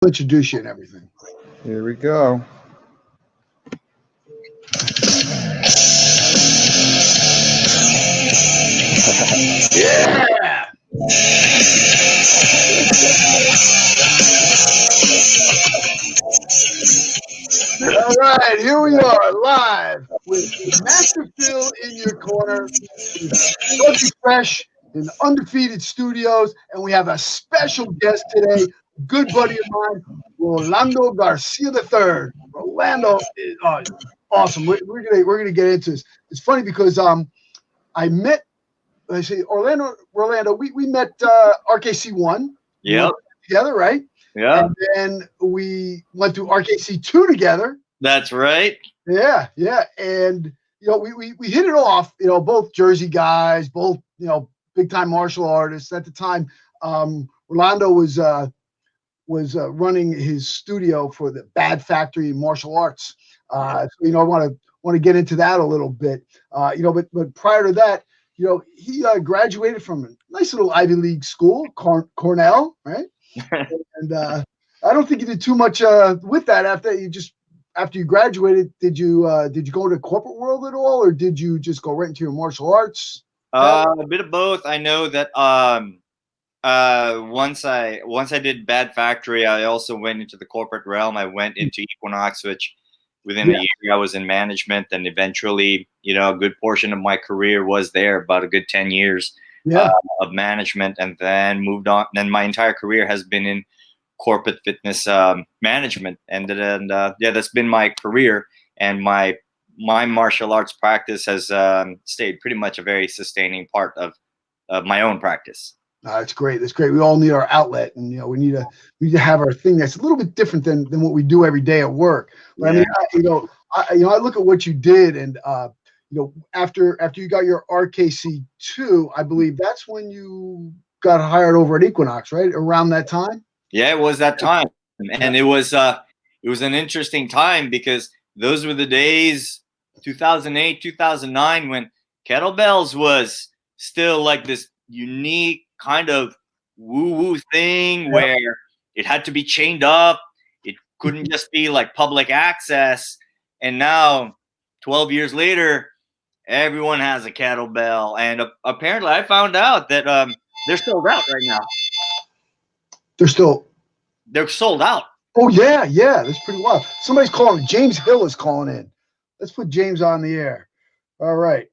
Introduce you and everything. Here we go. Yeah. All right, here we are live with Master Phil in your corner, Totally Fresh in Undefeated Studios, and we have a special guest today, good buddy of mine, Rolando Garcia III. Rolando is awesome. We're gonna get into this. It's funny because I met. I say Rolando. We met RKC1. Yep. Together, right? Yeah. And then we went through RKC2 together. That's right. Yeah. And we hit it off. Both Jersey guys, both big time martial artists at the time. Rolando was running his studio for the Bad Factory Martial Arts. So I want to get into that a little bit. But prior to that, he graduated from a nice little Ivy League school, Cornell, right? And I don't think you did too much with that after you graduated. Did you go to corporate world at all, or did you just go right into your martial arts? A bit of both. I know that once I did Bad Factory, I also went into the corporate realm. I went into Equinox, which within a year I was in management, and eventually, a good portion of my career was there, about a good 10 years of management, and then moved on. And my entire career has been in corporate fitness management, and that's been my career. And my martial arts practice has stayed pretty much a very sustaining part of my own practice. That's great. That's great. We all need our outlet, and we need to have our thing that's a little bit different than what we do every day at work. But I mean, I look at what you did, and after you got your RKC2, I believe that's when you got hired over at Equinox, right? Around that time. Yeah, it was that time, and it was an interesting time because those were the days, 2008, 2009, when Kettlebells was still like this unique kind of woo-woo thing where it had to be chained up. It couldn't just be like public access. And now, 12 years later, everyone has a kettlebell. And apparently I found out that they're sold out right now. They're sold out. Oh, yeah. That's pretty wild. Somebody's calling. James Hill is calling in. Let's put James on the air. All right.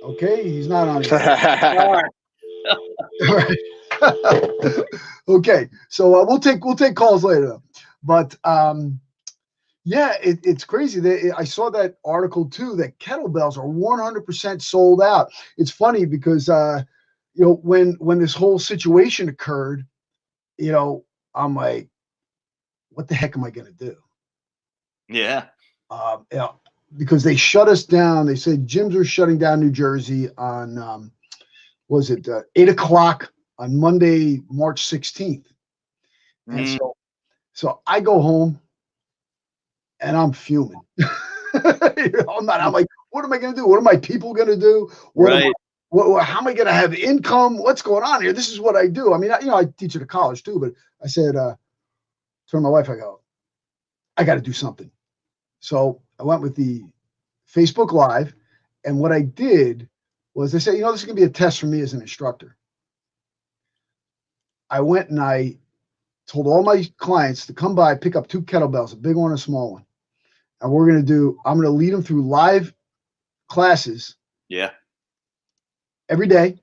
Okay, he's not on the air. All right. Okay, so we'll take calls later, though. But it's crazy. I saw that article too that kettlebells are 100% sold out. It's funny because when this whole situation occurred, I'm like, what the heck am I gonna do? Yeah. Because they shut us down. They said gyms are shutting down New Jersey on 8 o'clock on Monday, March 16th. And so I go home and I'm fuming. I'm like, what am I going to do? What are my people going to do? How am I going to have income? What's going on here? This is what I do. I mean, I teach at a college too, but I said, to my wife, I go, I got to do something. So I went with the Facebook Live, and what I did was I said, this is going to be a test for me as an instructor. I went and I told all my clients to come by, pick up 2 kettlebells, a big one and a small one. And I'm going to lead them through live classes. Yeah. Every day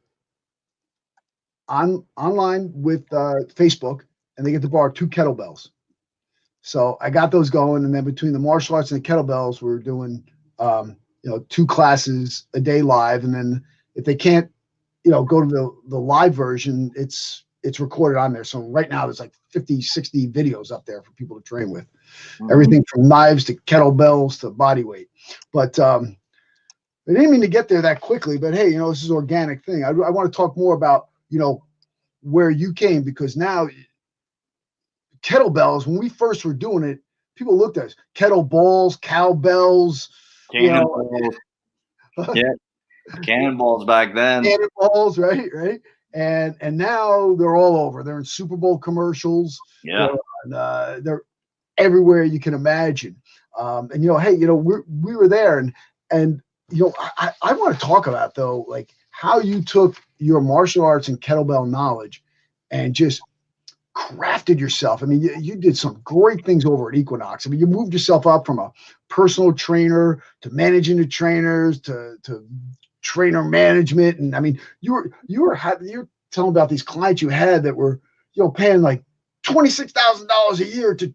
online with Facebook, and they get to borrow 2 kettlebells. So I got those going, and then between the martial arts and the kettlebells, we're doing 2 classes a day live, and then if they can't go to the live version, it's recorded on there. So right now there's like 50, 60 videos up there for people to train with. Everything from knives to kettlebells to body weight. But I didn't mean to get there that quickly, but hey, this is an organic thing. I want to talk more about where you came, because now kettlebells, when we first were doing it, people looked at us, kettleballs, cowbells, cannonballs. Yeah, cannonballs back then. Cannonballs, right? and now they're all over. They're in Super Bowl commercials. Yeah. They're everywhere you can imagine. And hey, we were there, and I want to talk about, though, like how you took your martial arts and kettlebell knowledge and just crafted yourself. I mean, you did some great things over at Equinox. I mean, you moved yourself up from a personal trainer to managing the trainers to trainer management. And I mean, you're telling about these clients you had that were, paying like $26,000 a year to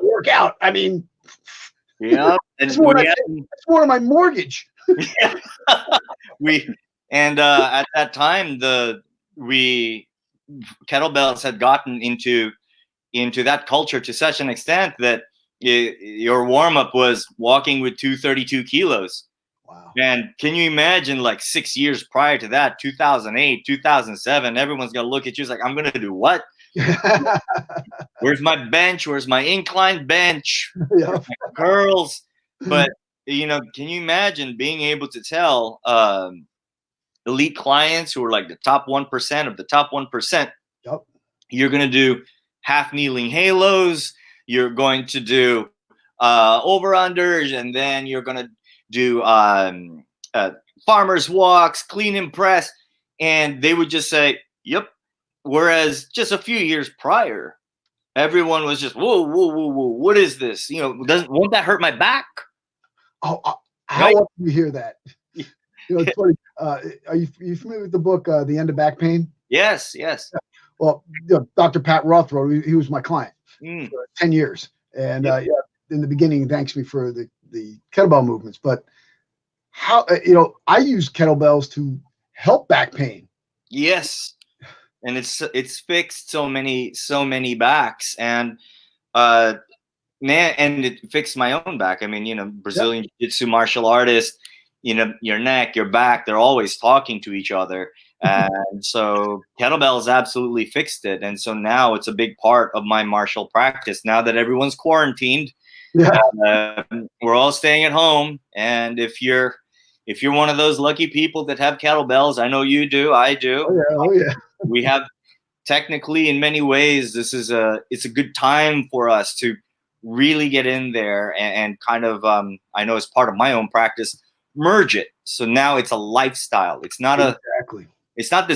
work out. I mean, yeah, it's more than my mortgage. At that time, kettlebells had gotten into that culture to such an extent that your warm up was walking with 232 kilos. Wow. And can you imagine, like 6 years prior to that, 2008, 2007, everyone's gonna look at you like, I'm gonna do what? Where's my bench? Where's my incline bench? Yeah. Curls. But can you imagine being able to tell elite clients who are like the top 1% of the top 1%, yep, you're going to do half kneeling halos, you're going to do over-unders, and then you're going to do farmer's walks, clean and press, and they would just say, yep. Whereas just a few years prior, everyone was just, whoa, what is this? Won't that hurt my back? Oh, how often do you hear that? It's funny. Are you familiar with the book, The End of Back Pain? Yes. Well, Dr. Pat Roth wrote, he was my client for 10 years. And in the beginning, he thanks me for the kettlebell movements. But how, I use kettlebells to help back pain. Yes. And it's fixed so many backs. And and it fixed my own back. I mean, Brazilian Jiu-Jitsu martial artists, your neck, your back, they're always talking to each other. And so kettlebells absolutely fixed it. And so now it's a big part of my martial practice. Now that everyone's quarantined, we're all staying at home. And if you're one of those lucky people that have kettlebells, I know you do, I do. Oh yeah. We have, technically, in many ways, it's a good time for us to really get in there and kind of, I know as part of my own practice, merge it. So now it's a lifestyle. It's not it's not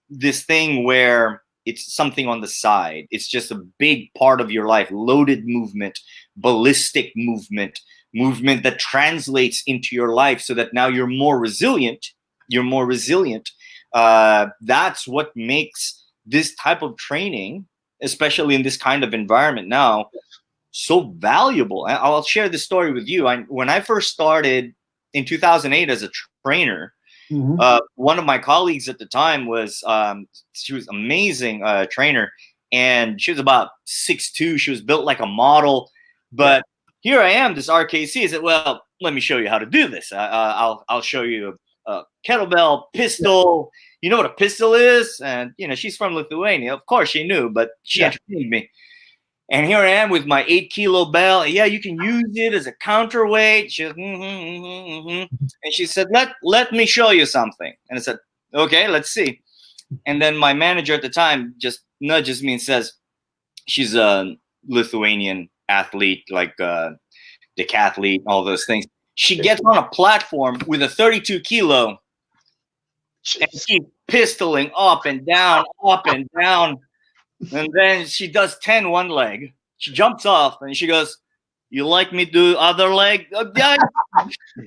this thing where it's something on the side. It's just a big part of your life, loaded movement, ballistic movement that translates into your life so that now you're more resilient. That's what makes this type of training, especially in this kind of environment now, so valuable. I'll share this story with you. When I first started in 2008 as a trainer, one of my colleagues at the time she was amazing trainer, and she was about 6'2". She was built like a model, but here I am, this RKC. I said, well, let me show you how to do this. I'll show you a kettlebell, pistol. You know what a pistol is? And she's from Lithuania. Of course she knew, but she entertained me. And here I am with my 8-kilo bell. Yeah, you can use it as a counterweight. She goes, And she said, let me show you something. And I said, okay, let's see. And then my manager at the time just nudges me and says, she's a Lithuanian athlete, like decathlete, all those things. She gets on a platform with a 32 kilo and keeps pistoling up and down. And then she does 10 one leg. She jumps off and she goes, you like me to do other leg? Yeah,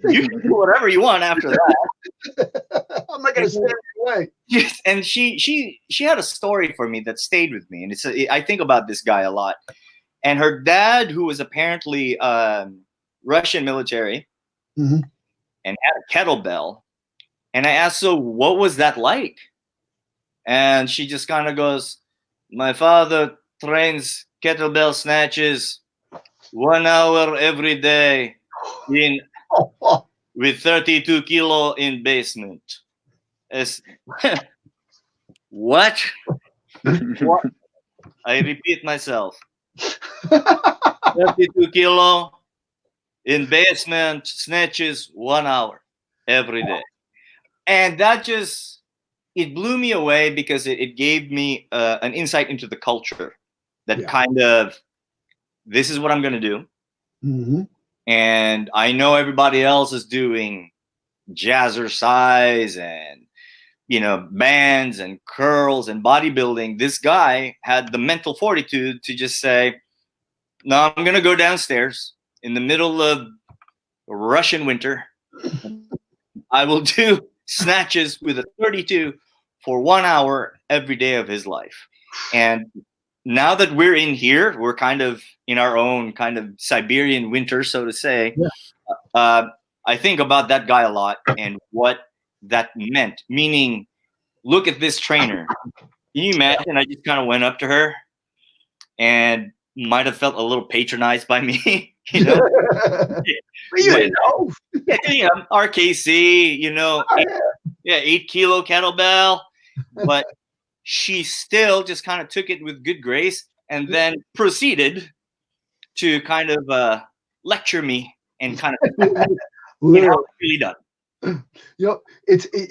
you can do whatever you want after that. I'm not going to stand in your way. Yes, and she had a story for me that stayed with me. And I think about this guy a lot. And her dad, who was apparently Russian military, and had a kettlebell. And I asked, so what was that like? And she just kind of goes, my father trains kettlebell snatches 1 hour every day with 32 kilo in basement. What? What? I repeat myself. 32 kilo in basement snatches 1 hour every day. And that just it blew me away because it gave me an insight into the culture that Yeah. kind of, this is what I'm going to do. Mm-hmm. And I know everybody else is doing jazzercise and, you know, bands and curls and bodybuilding. This guy had the mental fortitude to just say, no, I'm going to go downstairs in the middle of Russian winter. I will do snatches with a 32 for 1 hour every day of his life. And now that we're in here, we're kind of in our own kind of Siberian winter, so to say. Yeah. I think about that guy a lot and what that meant. Meaning, look at this trainer. Can you imagine? I just kind of went up to her and might have felt a little patronized by me, you know. You didn't know. Yeah, you know, RKC, you know, Oh, 8 kilo kettlebell, but she still just kind of took it with good grace and then proceeded to kind of lecture me and kind of you know, how it's really done. You know,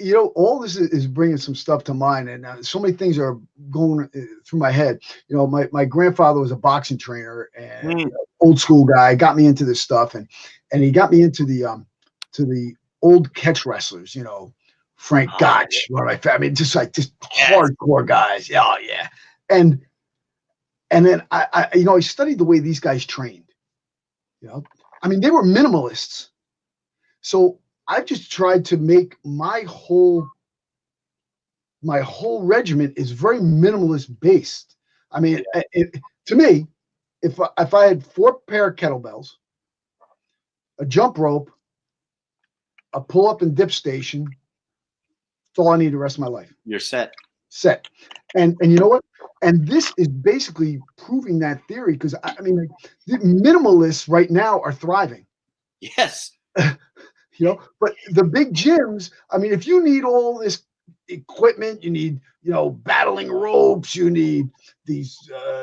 you know, all this is bringing some stuff to mind, and so many things are going through my head. You know, my grandfather was a boxing trainer and old school guy, got me into this stuff, and he got me into the old catch wrestlers. You know, Frank Gotch, one of my favorite. I mean, just hardcore guys. Yeah, yeah. And then I you know, I studied the way these guys trained. You know, I mean, they were minimalists. So I've just tried to make my whole regiment is very minimalist based. I mean, to me, if I had 4 pair of kettlebells, a jump rope, a pull up and dip station, that's all I need the rest of my life. You're set. Set. And you know what? And this is basically proving that theory, because I mean, like, the minimalists right now are thriving. Yes. You know, but the big gyms, I mean, if you need all this equipment, you need, you know, battling ropes, you need these,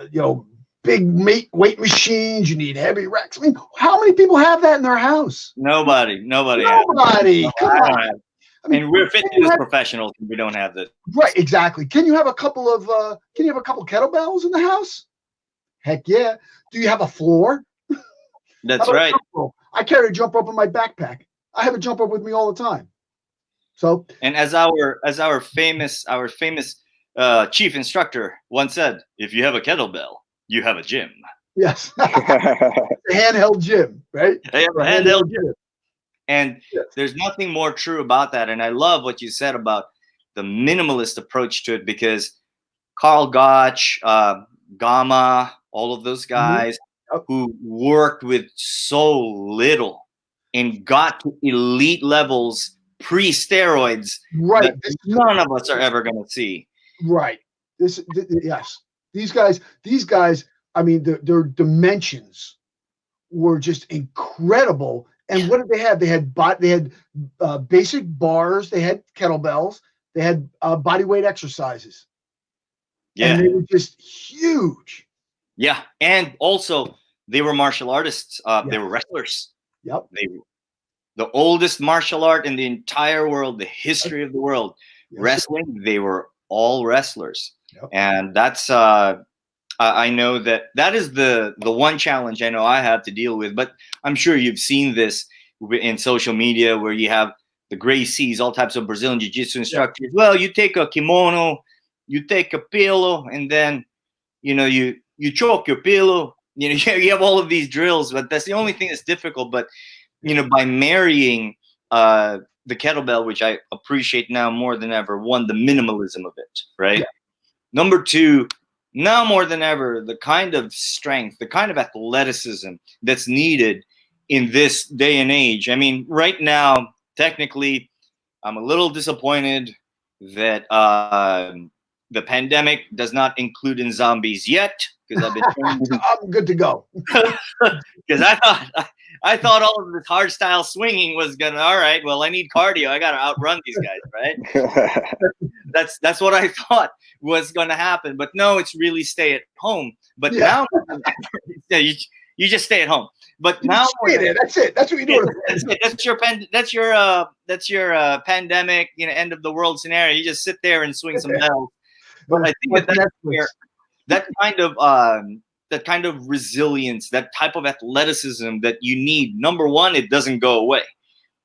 you know, big weight machines, you need heavy racks. I mean, how many people have that in their house? Nobody. Come on. I mean, and we're fitness professionals. We don't have this. Right, exactly. Can you have a couple of kettlebells in the house? Heck yeah. Do you have a floor? That's right. I carry a jump rope in my backpack. I have a jump rope with me all the time. So, and as our famous chief instructor once said, if you have a kettlebell, you have a gym. Yes. A handheld gym, right? They have a handheld gym. And there's nothing more true about that. And I love what you said about the minimalist approach to it, because Karl Gotch, Gamma, all of those guys who worked with so little and got to elite levels pre-steroids, right? That none of us are ever going to see. Right. Yes. These guys. I mean, their dimensions were just incredible. And what did they have? They had basic bars. They had kettlebells. They had body weight exercises. Yeah, and they were just huge. Yeah, and also they were martial artists. They were wrestlers. Yep. The oldest martial art in the entire world, the history of the world, wrestling. They were all wrestlers, and that's. I know that is the one challenge I know I have to deal with. But I'm sure you've seen this in social media, where you have the Gracies, all types of Brazilian Jiu-Jitsu instructors. Well, you take a kimono, you take a pillow, and then you choke your pillow. You have all of these drills, but that's the only thing that's difficult. But by marrying the kettlebell, which I appreciate now more than ever, one, the minimalism of it, right? Yeah. Number two, now more than ever, the kind of strength, the kind of athleticism that's needed in this day and age. I mean, right now, technically, I'm a little disappointed that the pandemic does not include in zombies yet, because I've been I'm good to go. Because I thought all of this hard style swinging was gonna, all right, well, I need cardio. I gotta outrun these guys, right? That's what I thought was gonna happen. But no, it's really stay at home. But now you just stay at home. But You now stay there. That's it. That's what you're doing. That's your pandemic, end of the world scenario. You just sit there and swing some bells. But I think that kind of resilience, that type of athleticism that you need. Number one, it doesn't go away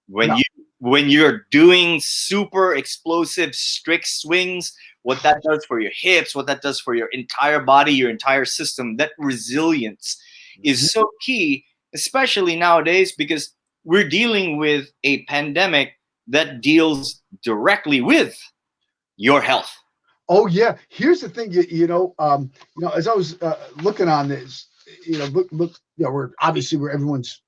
when you're doing super explosive strict swings. What that does for your hips, what that does for your entire body, your entire system, that resilience is so key, especially nowadays, because we're dealing with a pandemic that deals directly with your health. Oh yeah. Here's the thing, as I was looking on this, look, we're everyone's,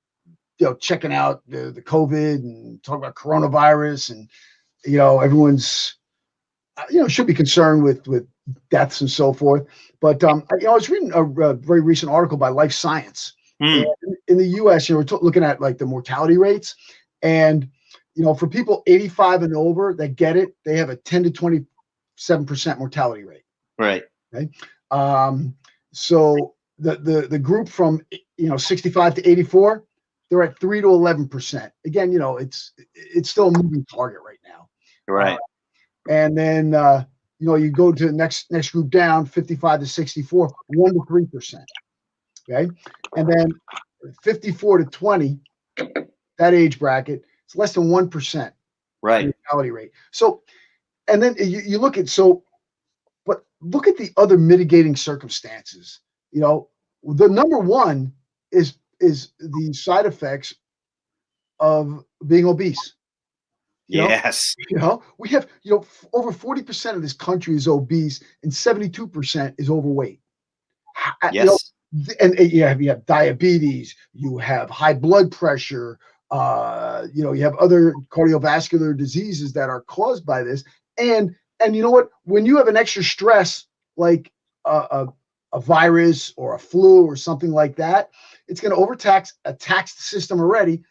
checking out the COVID and talking about coronavirus, and everyone's should be concerned with deaths and so forth. But I was reading a very recent article by Life Science. In the U.S., we're looking at like the mortality rates, and for people 85 and over that get it, they have a 10 to 27% mortality rate. Right. Okay. So the group from 65 to 84, they're at 3 to 11%. Again, it's still a moving target right now. Right. And then you go to the next group down, 55 to 64, 1 to 3%. Okay. And then 54 to 20, that age bracket, it's less than 1%. Right. Mortality rate. So, and then you look at, but look at the other mitigating circumstances. The number one is the side effects of being obese. Yes. We have, over 40% of this country is obese and 72% is overweight. Yes. And you have diabetes, you have high blood pressure, you have other cardiovascular diseases that are caused by this. And you know what? When you have an extra stress, like a virus or a flu or something like that, it's going to attacks the system already.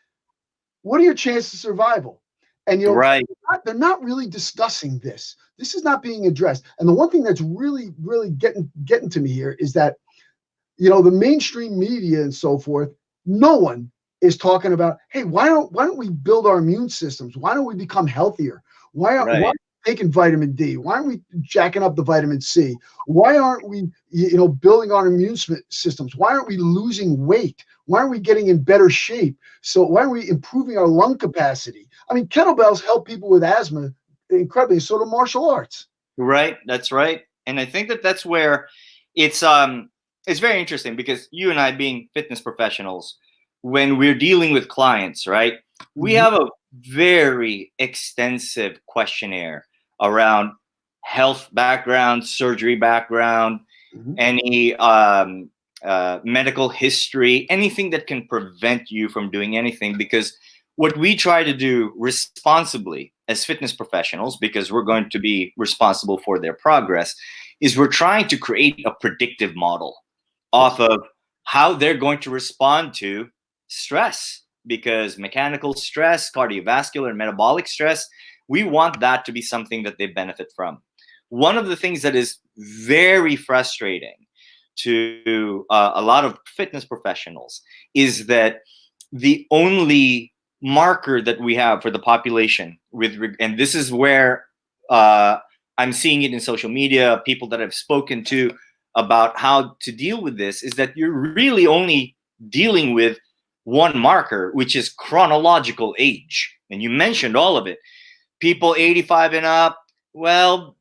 What are your chances of survival? And right. they're not really discussing this. This is not being addressed. And the one thing that's really, really getting to me here is that, the mainstream media and so forth, no one is talking about, hey, why don't we build our immune systems? Why don't we become healthier? Why aren't we taking vitamin D? Why aren't we jacking up the vitamin C? Why aren't we, building our immune systems? Why aren't we losing weight? Why aren't we getting in better shape? So why aren't we improving our lung capacity? I mean, kettlebells help people with asthma incredibly. So do martial arts. Right. That's right. And I think that's where it's very interesting, because you and I, being fitness professionals, when we're dealing with clients, right, we have a very extensive questionnaire around health background, surgery background, any medical history, anything that can prevent you from doing anything. Because what we try to do responsibly as fitness professionals, because we're going to be responsible for their progress, is we're trying to create a predictive model off of how they're going to respond to stress. Because mechanical stress, cardiovascular and metabolic stress, we want that to be something that they benefit from. One of the things that is very frustrating to a lot of fitness professionals is that the only marker that we have for the population and this is where I'm seeing it in social media, people that I've spoken to about how to deal with this, is that you're really only dealing with one marker, which is chronological age. And you mentioned all of it. People 85 and up, well,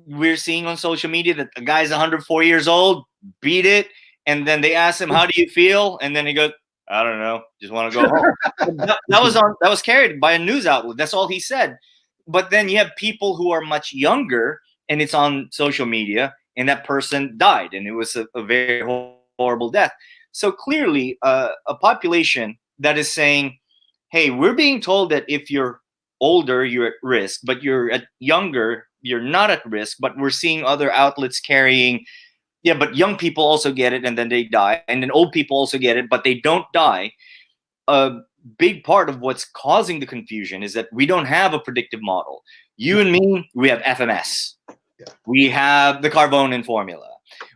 we're seeing on social media that the guy's 104 years old, beat it. And then they ask him, how do you feel? And then he goes, I don't know, just want to go home. that was carried by a news outlet. That's all he said. But then you have people who are much younger, and it's on social media, and that person died, and it was a very horrible death. So clearly, a population that is saying, hey, we're being told that if you're older, you're at risk, but you're younger, you're not at risk. But we're seeing other outlets carrying, yeah, but young people also get it and then they die. And then old people also get it, but they don't die. A big part of what's causing the confusion is that we don't have a predictive model. You and me, we have FMS. Yeah. We have the Carbonin formula.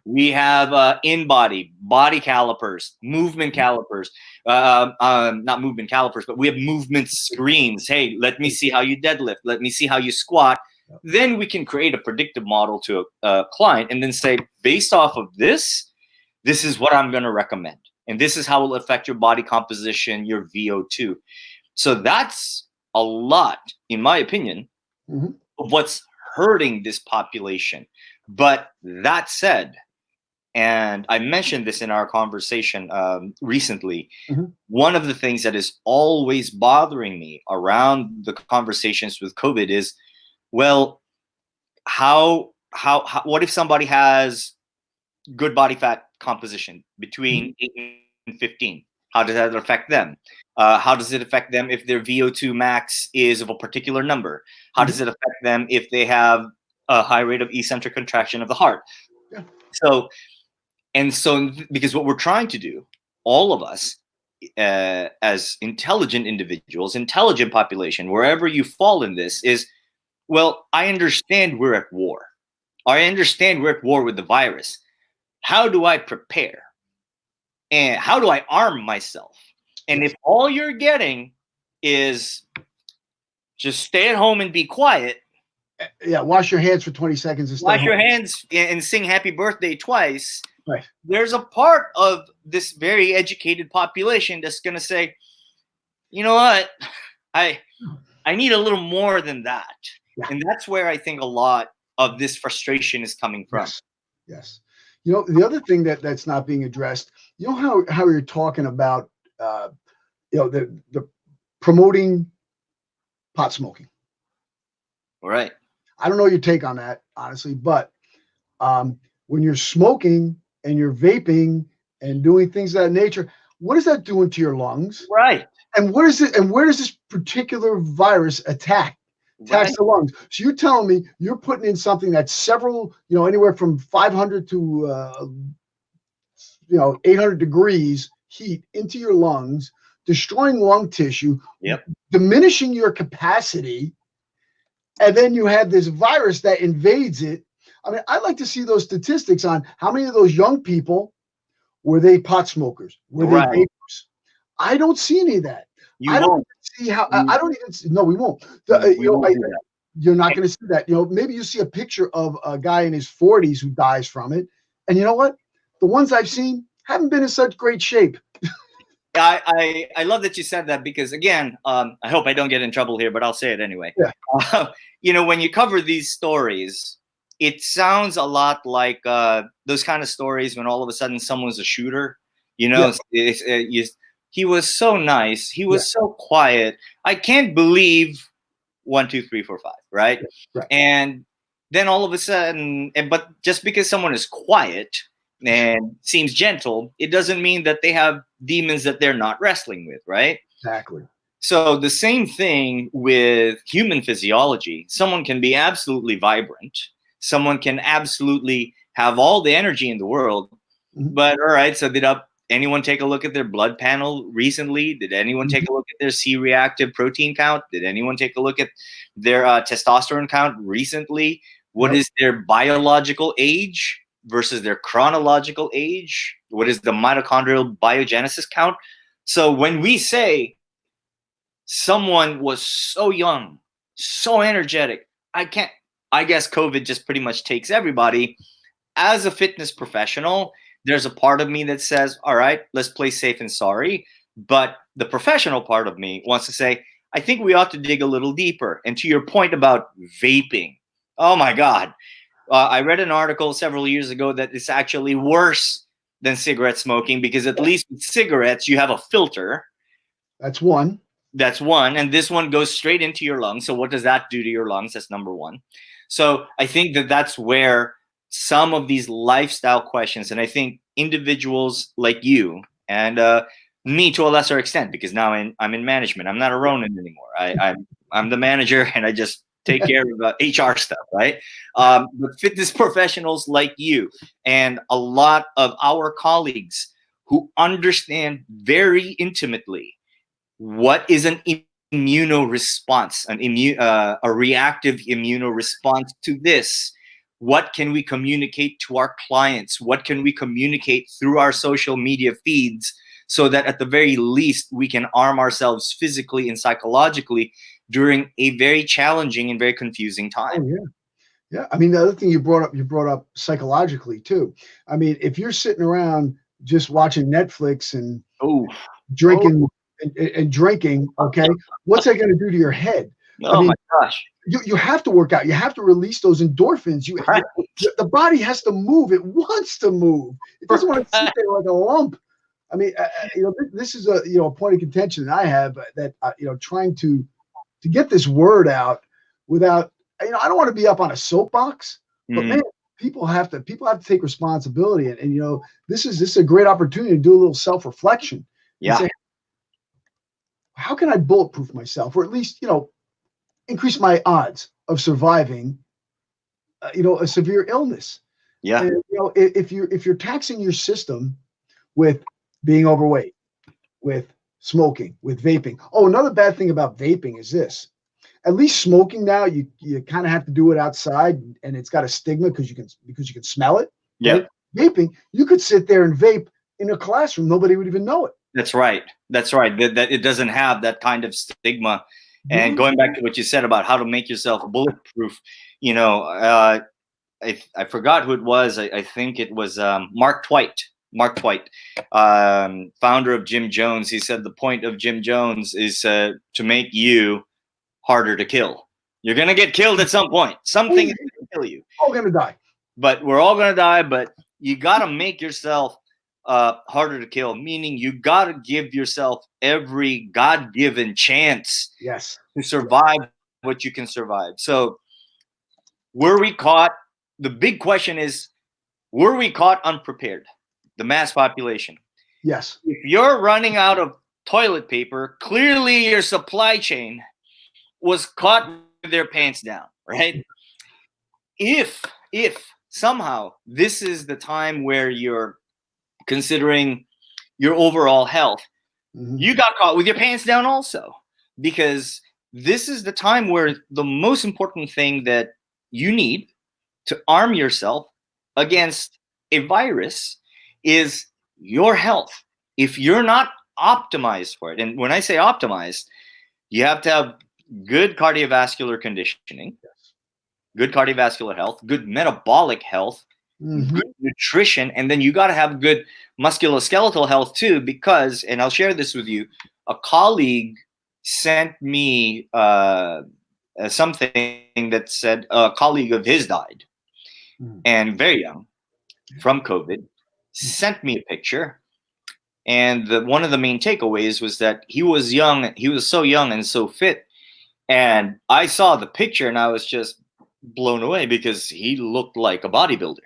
We have in-body, body calipers, movement calipers, not movement calipers, but we have movement screens. Hey, let me see how you deadlift. Let me see how you squat. Then we can create a predictive model to a client and then say, based off of this, this is what I'm going to recommend. And this is how it will affect your body composition, your VO2. So that's a lot, in my opinion, of what's hurting this population. But that said, and I mentioned this in our conversation recently, one of the things that is always bothering me around the conversations with COVID is, well, what if somebody has good body fat composition between 8 and 15? How does that affect them? How does it affect them if their VO2 max is of a particular number? How does it affect them if they have a high rate of eccentric contraction of the heart? So, because what we're trying to do, all of us, as intelligent individuals, intelligent population, wherever you fall in this, is, well, I understand we're at war. I understand we're at war with the virus. How do I prepare? And how do I arm myself? And if all you're getting is just stay at home and be quiet. Yeah, wash your hands for 20 seconds. And wash your hands and sing happy birthday twice. Right. There's a part of this very educated population that's going to say, you know what? I need a little more than that. Yeah. And that's where I think a lot of this frustration is coming from. Yes. You know, the other thing that's not being addressed, you know how you're talking about, you know, the promoting pot smoking. All right. I don't know your take on that, honestly, but when you're smoking and you're vaping and doing things of that nature, what is that doing to your lungs? Right. And what is it? And where does this particular virus attacks the lungs? So you're telling me you're putting in something that's several, you know, anywhere from 500 to 800 degrees heat into your lungs, destroying lung tissue, diminishing your capacity, and then you have this virus that invades it. I mean, I'd like to see those statistics on how many of those young people were they pot smokers, were they vapors. I don't see any of that. I don't see how. I don't even see. No, we won't. You're not going to see that. You know, maybe you see a picture of a guy in his 40s who dies from it, and you know what? The ones I've seen haven't been in such great shape. I love that you said that because, again, I hope I don't get in trouble here, but I'll say it anyway. Yeah. You know, when you cover these stories, it sounds a lot like those kind of stories when all of a sudden someone's a shooter. You know, he was so nice. He was so quiet. I can't believe 1, 2, 3, 4, 5, right? And then all of a sudden, but just because someone is quiet and seems gentle, it doesn't mean that they have demons that they're not wrestling with, right? Exactly. So the same thing with human physiology. Someone can be absolutely vibrant. Someone can absolutely have all the energy in the world. But all right, so did anyone take a look at their blood panel recently? Did anyone take a look at their C-reactive protein count? Did anyone take a look at their testosterone count recently? What is their biological age versus their chronological age? What is the mitochondrial biogenesis count? So when we say someone was so young, so energetic, I guess COVID just pretty much takes everybody. As a fitness professional, there's a part of me that says, all right, let's play safe and sorry. But the professional part of me wants to say, I think we ought to dig a little deeper. And to your point about vaping, oh my God. I read an article several years ago that it's actually worse than cigarette smoking because at least with cigarettes, you have a filter. That's one. And this one goes straight into your lungs. So what does that do to your lungs? That's number one. So I think that's where some of these lifestyle questions, and I think individuals like you and me to a lesser extent, because now I'm in management. I'm not a Ronin anymore. I'm the manager, and I just take care of HR stuff, right? But fitness professionals like you and a lot of our colleagues who understand very intimately what is an immunoresponse, a reactive immunoresponse to this. What can we communicate to our clients? What can we communicate through our social media feeds so that at the very least we can arm ourselves physically and psychologically during a very challenging and very confusing time? Oh, yeah. Yeah. I mean, the other thing you brought up psychologically too. I mean, if you're sitting around just watching Netflix and drinking and drinking, okay, what's that going to do to your head? Oh, I mean, my gosh. You have to work out. You have to release those endorphins. The body has to move. It wants to move. It doesn't want to sit there like a lump. I mean, this is a point of contention that I have that trying to get this word out without, I don't want to be up on a soapbox, but man, people have to take responsibility, and this is a great opportunity to do a little self-reflection. Yeah. Say, how can I bulletproof myself, or at least increase my odds of surviving a severe illness? Yeah. And, if you're taxing your system with being overweight, with smoking, with vaping. Oh, another bad thing about vaping is this. At least smoking now, you kind of have to do it outside, and it's got a stigma because you can smell it. Yeah. Right? Vaping, you could sit there and vape in a classroom. Nobody would even know it. That's right. That's right. That it doesn't have that kind of stigma. And going back to what you said about how to make yourself bulletproof, I forgot who it was. I think it was Mark Twight. Mark Twight, founder of Jim Jones. He said the point of Jim Jones is to make you harder to kill. You're going to get killed at some point. Something is going to kill you. All going to die. But we're all going to die, but you got to make yourself harder to kill, meaning you got to give yourself every God-given chance to survive what you can survive. So were we caught? The big question is, were we caught unprepared? The mass population. Yes. If you're running out of toilet paper, clearly your supply chain was caught with their pants down, right? If somehow this is the time where you're considering your overall health, you got caught with your pants down also, because this is the time where the most important thing that you need to arm yourself against a virus is your health. If you're not optimized for it, and when I say optimized, you have to have good cardiovascular conditioning, good cardiovascular health, good metabolic health, good nutrition, and then you got to have good musculoskeletal health too, because, and I'll share this with you, a colleague sent me something that said a colleague of his died, and very young, from COVID, sent me a picture. And one of the main takeaways was that he was young. He was so young and so fit. And I saw the picture and I was just blown away because he looked like a bodybuilder.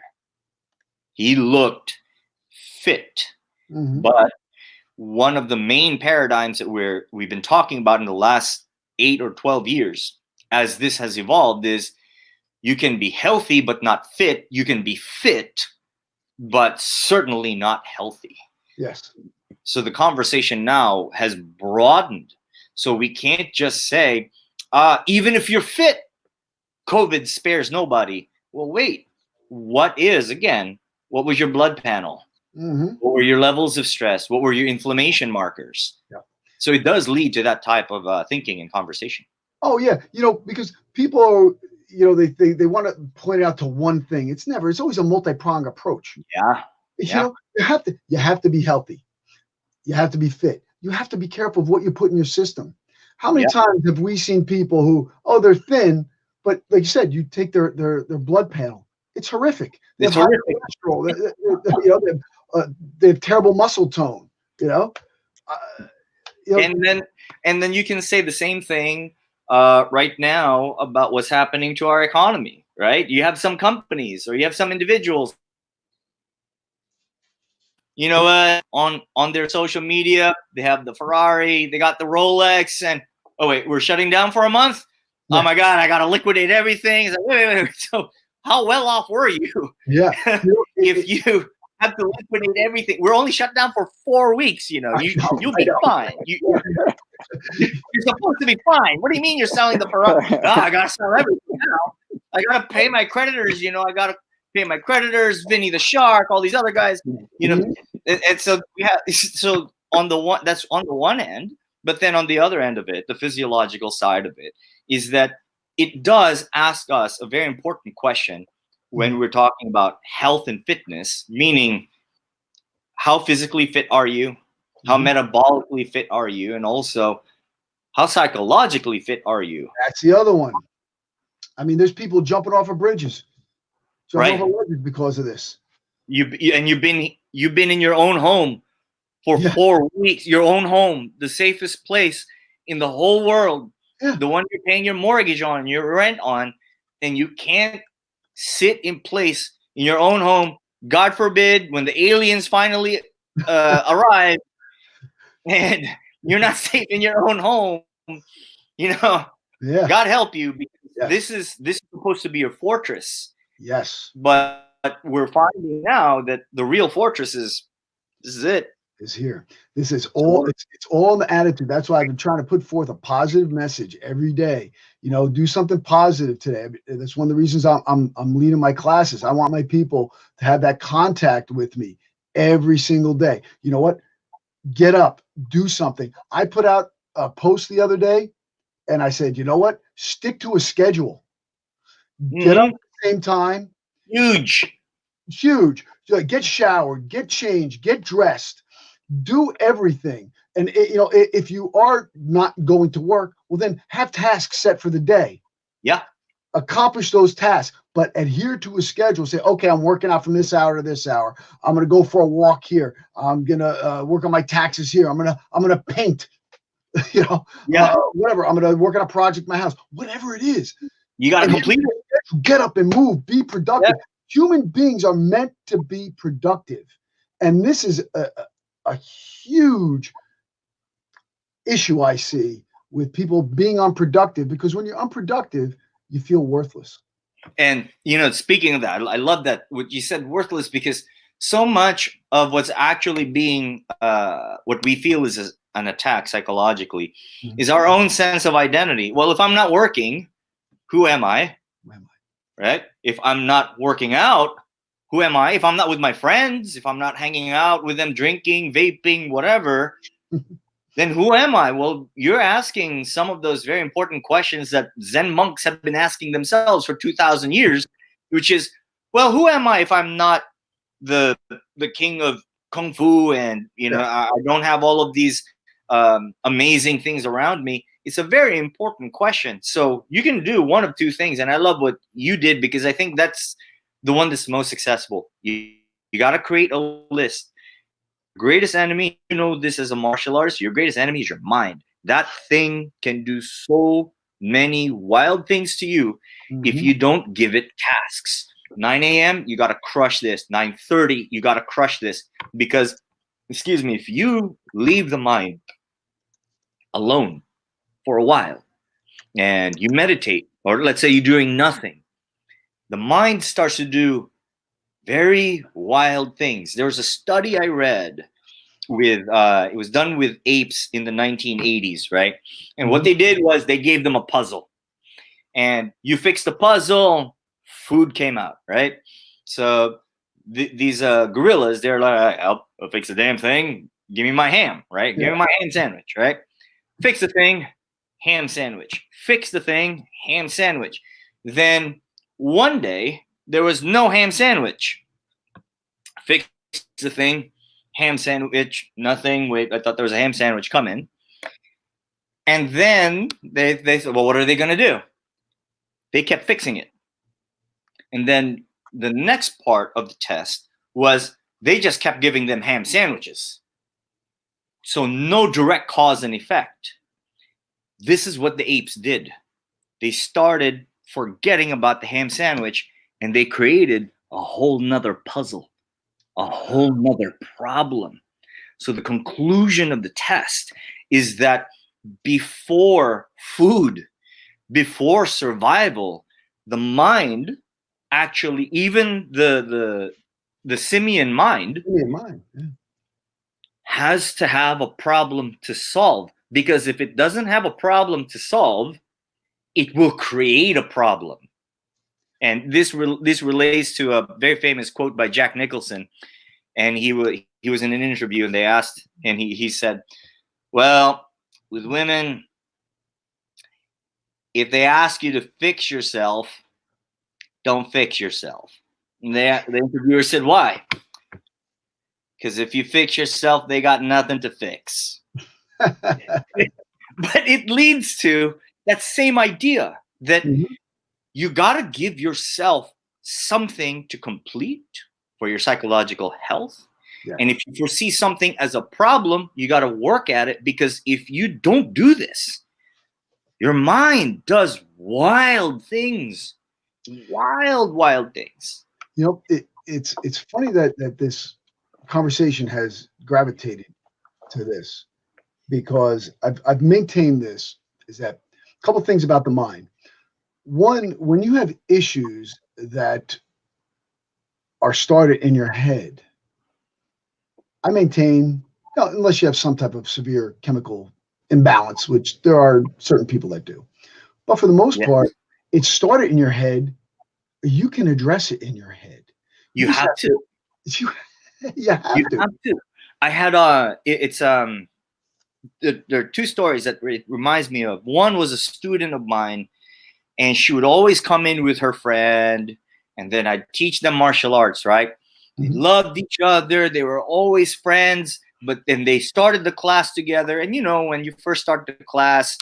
He looked fit. But one of the main paradigms that we've been talking about in the last 8 or 12 years, as this has evolved, is you can be healthy but not fit. You can be fit but certainly not healthy. Yes. So the conversation now has broadened. So we can't just say, even if you're fit, COVID spares nobody. Well, wait, what was your blood panel? What were your levels of stress? What were your inflammation markers? Yeah. So it does lead to that type of thinking and conversation. Oh yeah. Because people are, they want to point out to one thing. It's always a multi-pronged approach. Yeah. You have to be healthy. You have to be fit. You have to be careful of what you put in your system. How many times have we seen people who, they're thin, but like you said, you take their blood panel. It's horrific. They have high cholesterol. They have terrible muscle tone. And then you can say the same thing right now about what's happening to our economy, right? You have some companies or you have some individuals, on their social media, they have the Ferrari, they got the Rolex, and oh wait, we're shutting down for a month. Yeah. Oh my God, I got to liquidate everything. It's like, wait. So how well off were you? Yeah. If you have to liquidate everything, we're only shut down for 4 weeks. You'll be fine. You're supposed to be fine. What do you mean you're selling the Ferrari? I got to sell everything now. I gotta pay my creditors. I gotta pay my creditors, Vinny the Shark, all these other guys. And so we have so on the one that's on the one end, but then on the other end of it, the physiological side of it is that it does ask us a very important question when we're talking about health and fitness, meaning how physically fit are you, how metabolically fit are you, and also how psychologically fit are you? That's the other one. I mean, there's people jumping off of bridges, Right. Because of this. You've been in your own home for 4 weeks. Your own home, the safest place in the whole world, the one you're paying your mortgage on, your rent on, and you can't sit in place in your own home. God forbid, when the aliens finally arrive, and you're not safe in your own home, God help you, because this is supposed to be your fortress. Yes. But we're finding now that the real fortress is here. This is all it's all in the attitude. That's why I've been trying to put forth a positive message every day. Do something positive today. That's one of the reasons I'm leading my classes. I want my people to have that contact with me every single day. You know what? Get up, do something. I put out a post the other day and I said, you know what? Stick to a schedule. Get up at the same time. Huge. Get showered, get changed, get dressed, do everything. And if you are not going to work, well, then have tasks set for the day. Yeah. Accomplish those tasks, but adhere to a schedule. Say, okay, I'm working out from this hour to this hour. I'm going to go for a walk here. I'm going to work on my taxes here. I'm going to paint, whatever. I'm going to work on a project in my house, whatever it is. You got to complete it. Get up and move, be productive. Yeah. Human beings are meant to be productive. And this is a huge issue I see with people being unproductive, because when you're unproductive, you feel worthless. And, speaking of that, I love that what you said, worthless, because so much of what's actually being what we feel is an attack psychologically is our own sense of identity. Well, if I'm not working, who am I? Right? If I'm not working out, who am I? If I'm not with my friends, if I'm not hanging out with them, drinking, vaping, whatever, then who am I? Well, you're asking some of those very important questions that Zen monks have been asking themselves for 2,000 years, which is, well, who am I if I'm not the king of Kung Fu and, I don't have all of these amazing things around me? It's a very important question. So you can do one of two things. And I love what you did, because I think that's the one that's most accessible. You got to create a list. Greatest enemy, this as a martial artist, your greatest enemy is your mind. That thing can do so many wild things to you if you don't give it tasks. 9 a.m., you got to crush this. 9:30, you got to crush this. Because, if you leave the mind alone for a while and you meditate, or let's say you're doing nothing, the mind starts to do very wild things. There was a study I read with it was done with apes in the 1980s, right? And what they did was they gave them a puzzle, and you fix the puzzle, food came out, right? So these gorillas, they're like, I'll fix the damn thing, give me my ham, right? Give me my ham sandwich, right? Fix the thing, ham sandwich. Fix the thing, ham sandwich. Then one day there was no ham sandwich. Fix the thing, ham sandwich, nothing. Wait, I thought there was a ham sandwich coming. And then they said, well, what are they going to do? They kept fixing it. And then the next part of the test was they just kept giving them ham sandwiches. So no direct cause and effect. This is what the apes did. They started forgetting about the ham sandwich, and they created a whole nother puzzle, a whole nother problem. So the conclusion of the test is that before food, before survival, the mind, actually, even the simian mind, has to have a problem to solve. Because if it doesn't have a problem to solve, it will create a problem. And this relates to a very famous quote by Jack Nicholson. And he was in an interview, and they asked, and he said, well, with women, if they ask you to fix yourself, don't fix yourself. And the interviewer said, why? Because if you fix yourself, they got nothing to fix. But it leads to that same idea that you got to give yourself something to complete for your psychological health. Yeah. And if you foresee something as a problem, you got to work at it, because if you don't do this, your mind does wild things, wild things. You know, it's funny that this conversation has gravitated to this, because I've maintained this, is that a couple of things about the mind. One, when you have issues that are started in your head, I maintain, unless you have some type of severe chemical imbalance, which there are certain people that do, but for the most part, it started in your head. You can address it in your head. You have to. You have to. I had there are two stories that it reminds me of. One was a student of mine, and she would always come in with her friend, and then I'd teach them martial arts, right? They loved each other. They were always friends, but then they started the class together. And, when you first start the class,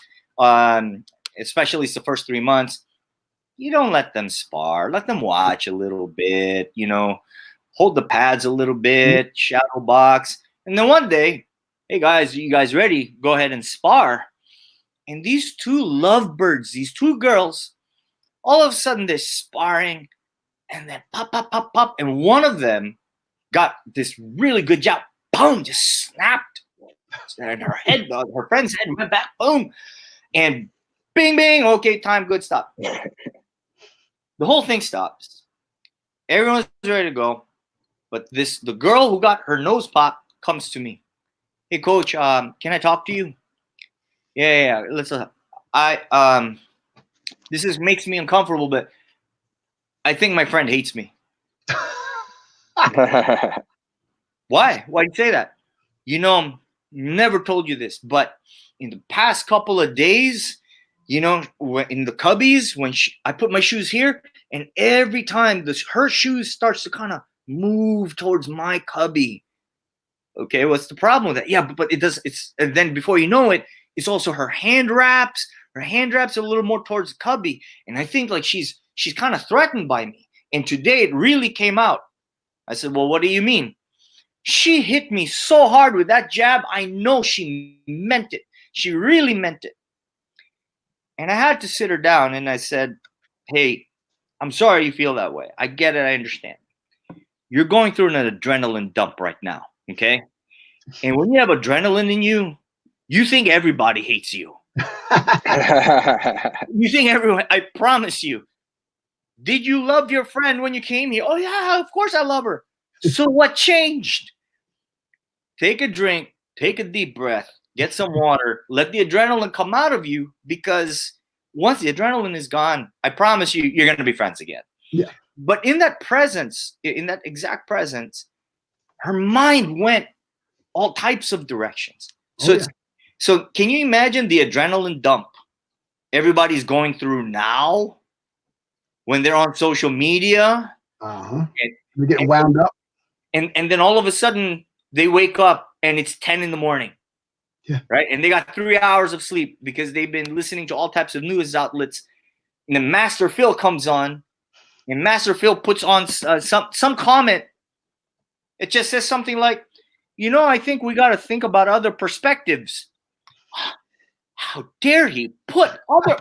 especially the first 3 months, you don't let them spar. Let them watch a little bit, hold the pads a little bit, shadow box. And then one day, hey, guys, are you guys ready? Go ahead and spar. And these two lovebirds, these two girls, all of a sudden they're sparring, and then pop, pop, pop, pop. And one of them got this really good jab. Boom, just snapped. And her head, her friend's head went back. Boom. And bing, bing. Okay, time, good, stop. The whole thing stops. Everyone's ready to go. But the girl who got her nose popped comes to me. Hey, coach, can I talk to you? Yeah. Listen, this makes me uncomfortable, but I think my friend hates me. Why? Why'd you say that? Never told you this, but in the past couple of days, in the cubbies, when I put my shoes here, and every time her shoes starts to kind of move towards my cubby. Okay, what's the problem with that? Yeah, but it does. And then before you know it, it's also her hand wraps. Her hand wraps a little more towards the cubby, and I think like she's kind of threatened by me. And today it really came out. I said, well, what do you mean? She hit me so hard with that jab. I know she meant it. She really meant it. And I had to sit her down, and I said, hey, I'm sorry you feel that way. I get it. I understand. You're going through an adrenaline dump right now, okay? And when you have adrenaline in you, you think everybody hates you. You think everyone, I promise you. Did you love your friend when you came here? Oh, yeah, of course I love her. So what changed? Take a drink, take a deep breath, get some water, let the adrenaline come out of you, because once the adrenaline is gone, I promise you, you're going to be friends again. Yeah. But in that presence, in that exact presence, her mind went all types of directions. So can you imagine the adrenaline dump everybody's going through now when they're on social media? They're getting wound up. And then all of a sudden they wake up and it's 10 in the morning. Yeah. Right. And they got 3 hours of sleep because they've been listening to all types of news outlets. And then Master Phil comes on, and Master Phil puts on some comment. It just says something like, I think we got to think about other perspectives. How dare he put other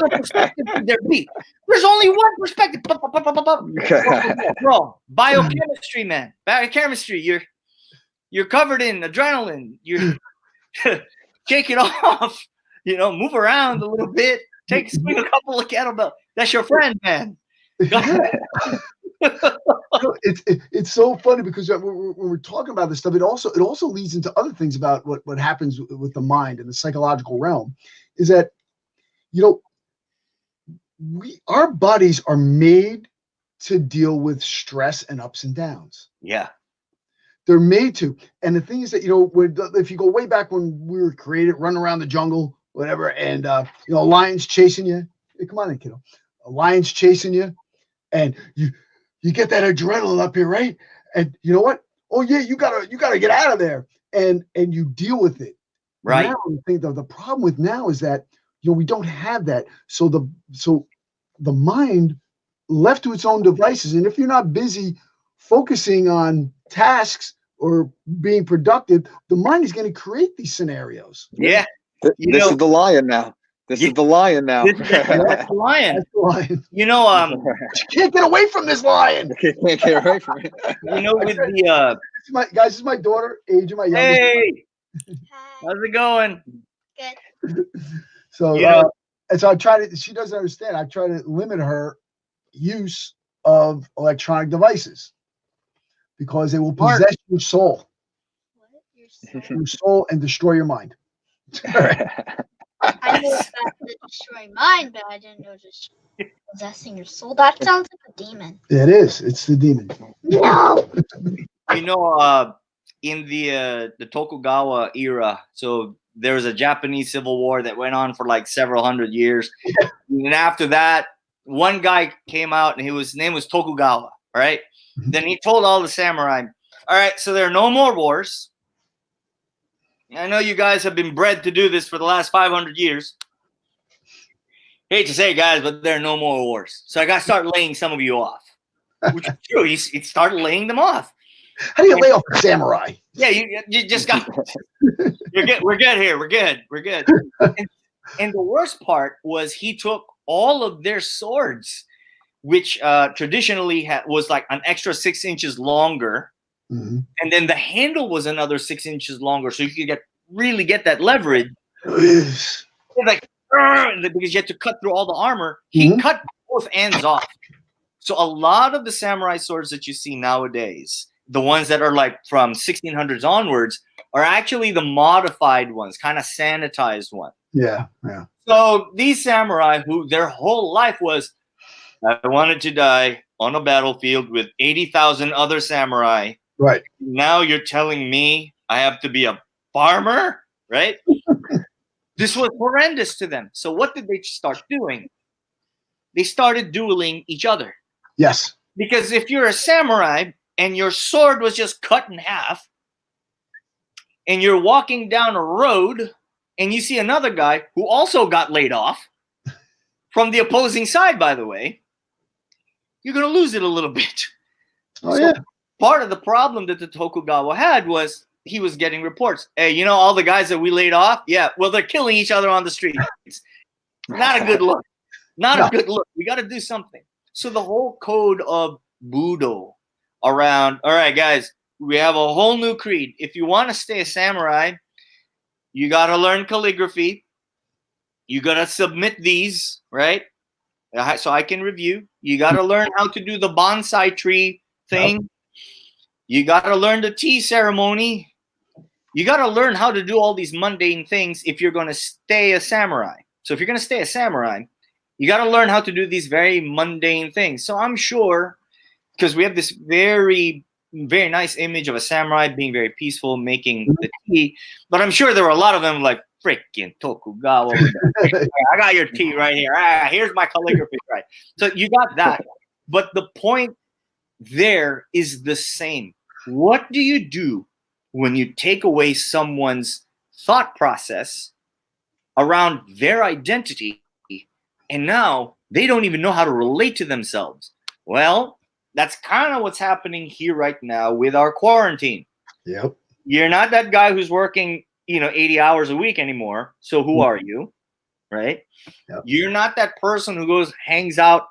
perspective could there be? There's only one perspective. Bro, biochemistry, man. Biochemistry. You're covered in adrenaline. You shake it off. Move around a little bit. Swing a couple of kettlebells. That's your friend, man. It's so funny because when we're talking about this stuff, it also leads into other things about what happens with the mind and the psychological realm. Is that our bodies are made to deal with stress and ups and downs. Yeah. They're made to. And the thing is that, if you go way back when we were created, running around the jungle, whatever, and, a lion's chasing you. Hey, come on in, kiddo. A lion's chasing you, and you get that adrenaline up here, right? And you know what? Oh, yeah, you gotta get out of there. And you deal with it. Right. Now, I think the problem with now is that, we don't have that. So the mind left to its own devices. And if you're not busy focusing on tasks or being productive, the mind is going to create these scenarios. Yeah. This is the lion now. This is the lion now. That's the lion. That's the lion. You can't get away from this lion. Can't get away from it. With the this is my daughter, age of my youngest. hey, Hi. how's it going? Good. So and so she doesn't understand. I try to limit her use of electronic devices because they will possess your soul. What? Your soul and destroy your mind. I know about the destroying mind, but I didn't know just possessing your soul. That sounds like a demon. It is. It's the demon. No. In the Tokugawa era, so there was a Japanese civil war that went on for like several hundred years. And after that, one guy came out and his name was Tokugawa, right? Then he told all the samurai, all right, so there are no more wars. I know you guys have been bred to do this for the last 500 years. Hate to say, guys, but there are no more wars. So I got to start laying some of you off. Which is true. He started laying them off. How do you lay off a samurai? Yeah, you just got. We're good here. We're good. And the worst part was he took all of their swords, which traditionally was like an extra 6 inches longer, and then the handle was another 6 inches longer, so you could really get that leverage. Like because you had to cut through all the armor. He cut both ends off. So a lot of the samurai swords that you see nowadays, the ones that are like from 1600s onwards, are actually the modified ones, kind of sanitized ones. Yeah. So these samurai, who their whole life was, I wanted to die on a battlefield with 80,000 other samurai. Right. Now you're telling me I have to be a farmer, right? This was horrendous to them. So what did they start doing? They started dueling each other. Yes. Because if you're a samurai and your sword was just cut in half, and you're walking down a road and you see another guy who also got laid off from the opposing side, by the way, you're going to lose it a little bit. Part of the problem that the Tokugawa had was he was getting reports. Hey, all the guys that we laid off? Yeah, well, they're killing each other on the streets. Not a good look. A good look. We got to do something. So the whole code of Budo around, all right, guys, we have a whole new creed. If you want to stay a samurai, you got to learn calligraphy. You got to submit these, right? So I can review. You got to learn how to do the bonsai tree thing. Yep. You got to learn the tea ceremony. You got to learn how to do all these mundane things if you're going to stay a samurai. So if you're going to stay a samurai, you got to learn how to do these very mundane things. So I'm sure, because we have this very, very nice image of a samurai being very peaceful, making the tea. But I'm sure there were a lot of them like, freaking Tokugawa. I got your tea right here. Here's my calligraphy. Right. So you got that. But the point there is the same. What do you do when you take away someone's thought process around their identity, and now they don't even know how to relate to themselves? Well, that's kind of what's happening here right now with our quarantine. Yep. You're not that guy who's working, 80 hours a week anymore. So who are you? Right? Yep. You're not that person who hangs out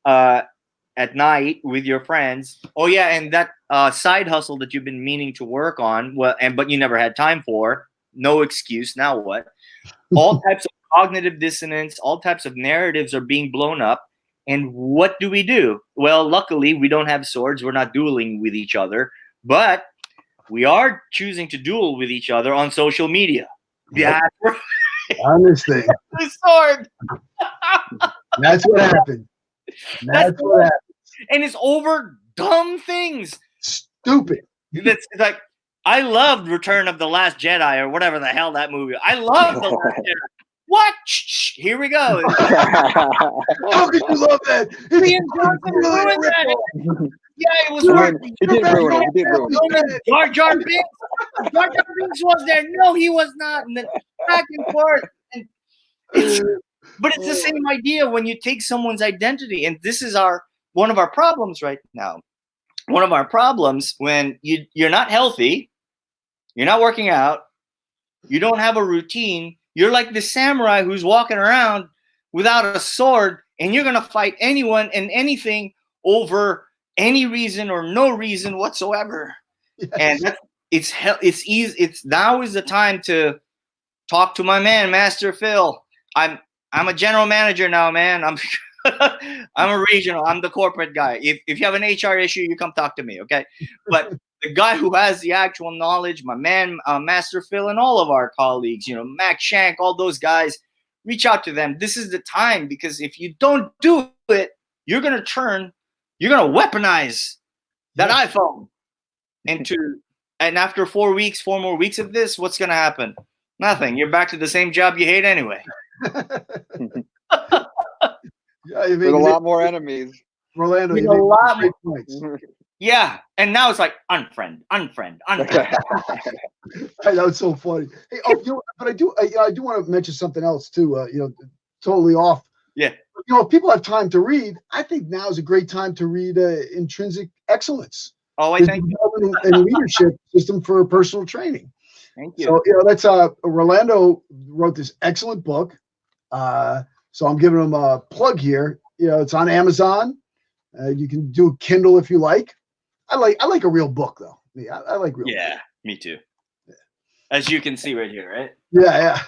at night with your friends. Oh yeah, and that side hustle that you've been meaning to work on, but you never had time for. No excuse. Now what? All types of cognitive dissonance, all types of narratives are being blown up. And what do? Well, luckily, we don't have swords. We're not dueling with each other. But we are choosing to duel with each other on social media. Yeah. On this thing. The sword. That's what happened. That's what happened. And it's over dumb things. Stupid. That's like, I loved Return of the Last Jedi or whatever the hell that movie. I loved the Last Jedi. What? Shh, here we go. How could you love that? Rian Johnson ruined that. Yeah, it was hard. He did ruin it. He did ruin it. Jar Jar Binks. Jar Jar Binks was there. No, he was not. And then back and forth. And but it's the same idea when you take someone's identity, and this is one of our problems right now. One of our problems when you're not healthy, you're not working out, you don't have a routine. You're like the samurai who's walking around without a sword, and you're gonna fight anyone and anything over any reason or no reason whatsoever. Yes. And it's easy. It's now is the time to talk to my man, Master Phil. I'm a general manager now, man. I'm a regional. I'm the corporate guy. If you have an HR issue, you come talk to me, okay? But the guy who has the actual knowledge, my man, Master Phil, and all of our colleagues, Mac Shank, all those guys, reach out to them. This is the time, because if you don't do it, you're gonna weaponize that iPhone and after 4 more weeks of this, what's gonna happen? Nothing. You're back to the same job you hate anyway. With a lot more enemies. Rolando, a lot more points. Yeah, and now it's like unfriend. That was so funny. Hey, but I do want to mention something else too. Totally off. Yeah. If people have time to read, I think now is a great time to read Intrinsic Excellence. Oh, I think and leadership system for personal training. Thank you. So that's Rolando wrote this excellent book. So I'm giving him a plug here. It's on Amazon. You can do Kindle if you like. I like a real book though. I like real. Yeah, books. Me too. Yeah. As you can see right here, right? Yeah.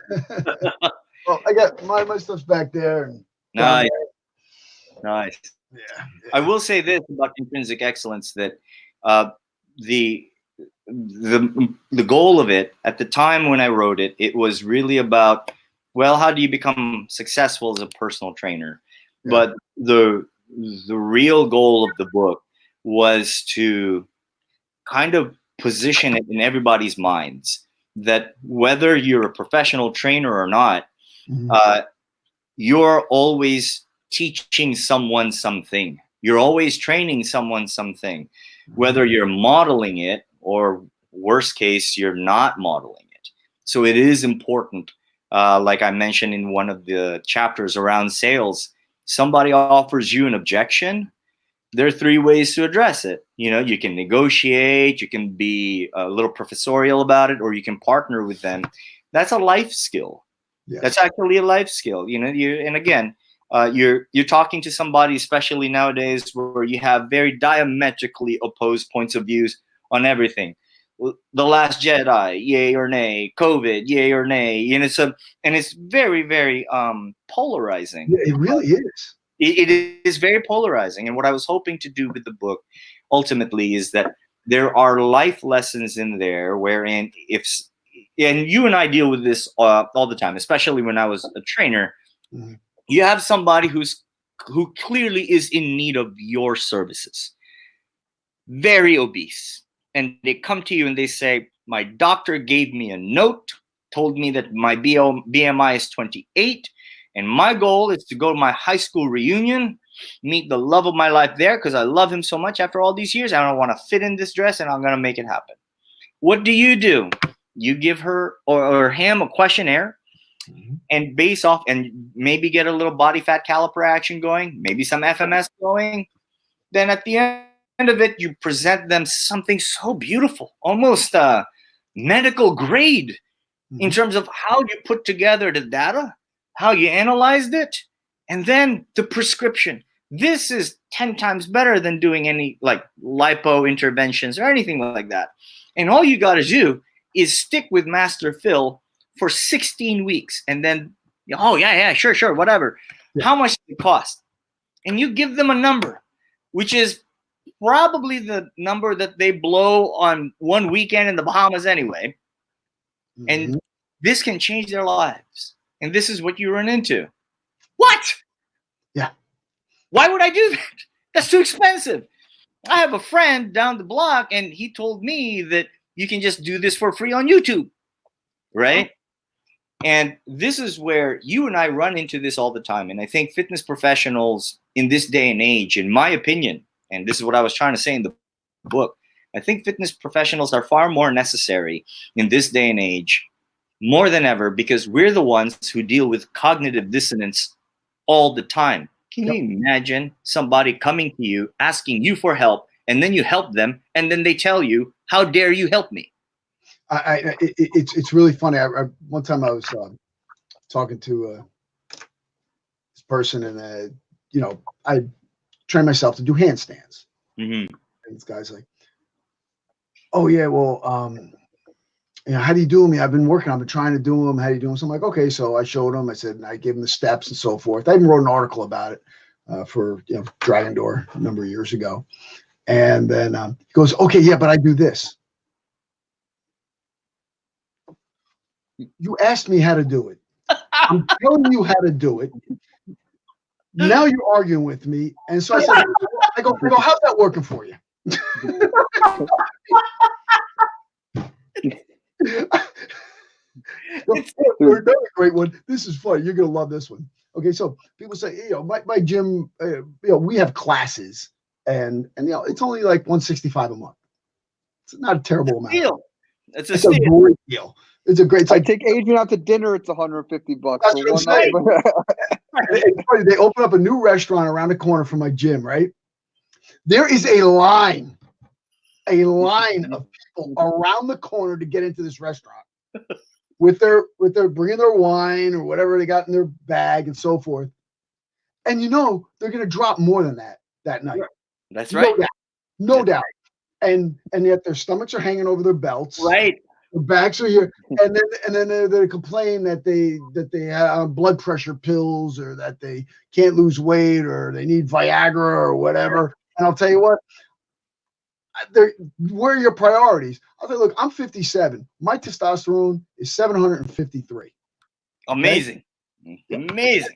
Well, I got my stuff's back there. And nice. Yeah. I will say this about Intrinsic Excellence, that the goal of it at the time when I wrote it, it was really about, well, how do you become successful as a personal trainer? Yeah. But the real goal of the book was to kind of position it in everybody's minds that whether you're a professional trainer or not, you're always teaching someone something. You're always training someone something, whether you're modeling it or worst case, you're not modeling it. So it is important. Like I mentioned in one of the chapters around sales, somebody offers you an objection. There are 3 ways to address it. You can negotiate, you can be a little professorial about it, or you can partner with them. That's a life skill. Yes. That's actually a life skill. And again, you're talking to somebody, especially nowadays, where you have very diametrically opposed points of views on everything. The Last Jedi, yay or nay? COVID, yay or nay? And it's very, very polarizing. Yeah, it really is. It is very polarizing. And what I was hoping to do with the book ultimately is that there are life lessons in there wherein and you and I deal with this all the time, especially when I was a trainer. Mm-hmm. You have somebody who clearly is in need of your services, very obese. And they come to you and they say, my doctor gave me a note, told me that my BMI is 28. And my goal is to go to my high school reunion, meet the love of my life there because I love him so much after all these years. I don't want to fit in this dress and I'm going to make it happen. What do? You give her or him a questionnaire and base off and maybe get a little body fat caliper action going, maybe some FMS going. Then at the end of it, you present them something so beautiful, almost medical grade in terms of how you put together the data, how you analyzed it, and then the prescription. This is 10 times better than doing any like lipo interventions or anything like that. And all you got to do is stick with Master Phil for 16 weeks. And then, sure, whatever. Yeah. How much does it cost? And you give them a number, which is probably the number that they blow on one weekend in the Bahamas anyway. And this can change their lives. And this is what you run into. What? Yeah. Why would I do that? That's too expensive. I have a friend down the block, and he told me that you can just do this for free on YouTube, right? And this is where you and I run into this all the time. And I think fitness professionals in this day and age, in my opinion, and this is what I was trying to say in the book, I think fitness professionals are far more necessary in this day and age, more than ever, because we're the ones who deal with cognitive dissonance all the time. Can you imagine somebody coming to you, asking you for help, and then you help them, and then they tell you, how dare you help me? It's really funny. One time I was talking to this person, and I trained myself to do handstands. Mm-hmm. And this guy's like, "Oh yeah, well, how do you do them? Yeah, I've been working. I've been trying to do them. How do you do them?" So I'm like, "Okay." So I showed him. I said, and I gave him the steps and so forth. I even wrote an article about it for Dragon Door a number of years ago. And then he goes, "Okay, yeah, but I do this." You asked me how to do it. I'm telling you how to do it. Now you're arguing with me. And so I said, I go, how's that working for you? Another great one. This is funny. You're going to love this one. Okay, so people say, my gym, we have classes, and it's only like $165 a month. It's not a terrible amount. It's a great deal. It's a great. I take Adrian out to dinner. It's $150 for one night. It's funny. They open up a new restaurant around the corner from my gym. Right there is a line of people around the corner to get into this restaurant with their bringing their wine or whatever they got in their bag and so forth. And they're going to drop more than that night. That's right. No doubt. And yet their stomachs are hanging over their belts. Right. The backs are here, and then they complain that they have blood pressure pills, or that they can't lose weight, or they need Viagra or whatever. And I'll tell you what, where are your priorities? I'll tell you, look, I'm 57. My testosterone is 753. Amazing. Okay? Amazing.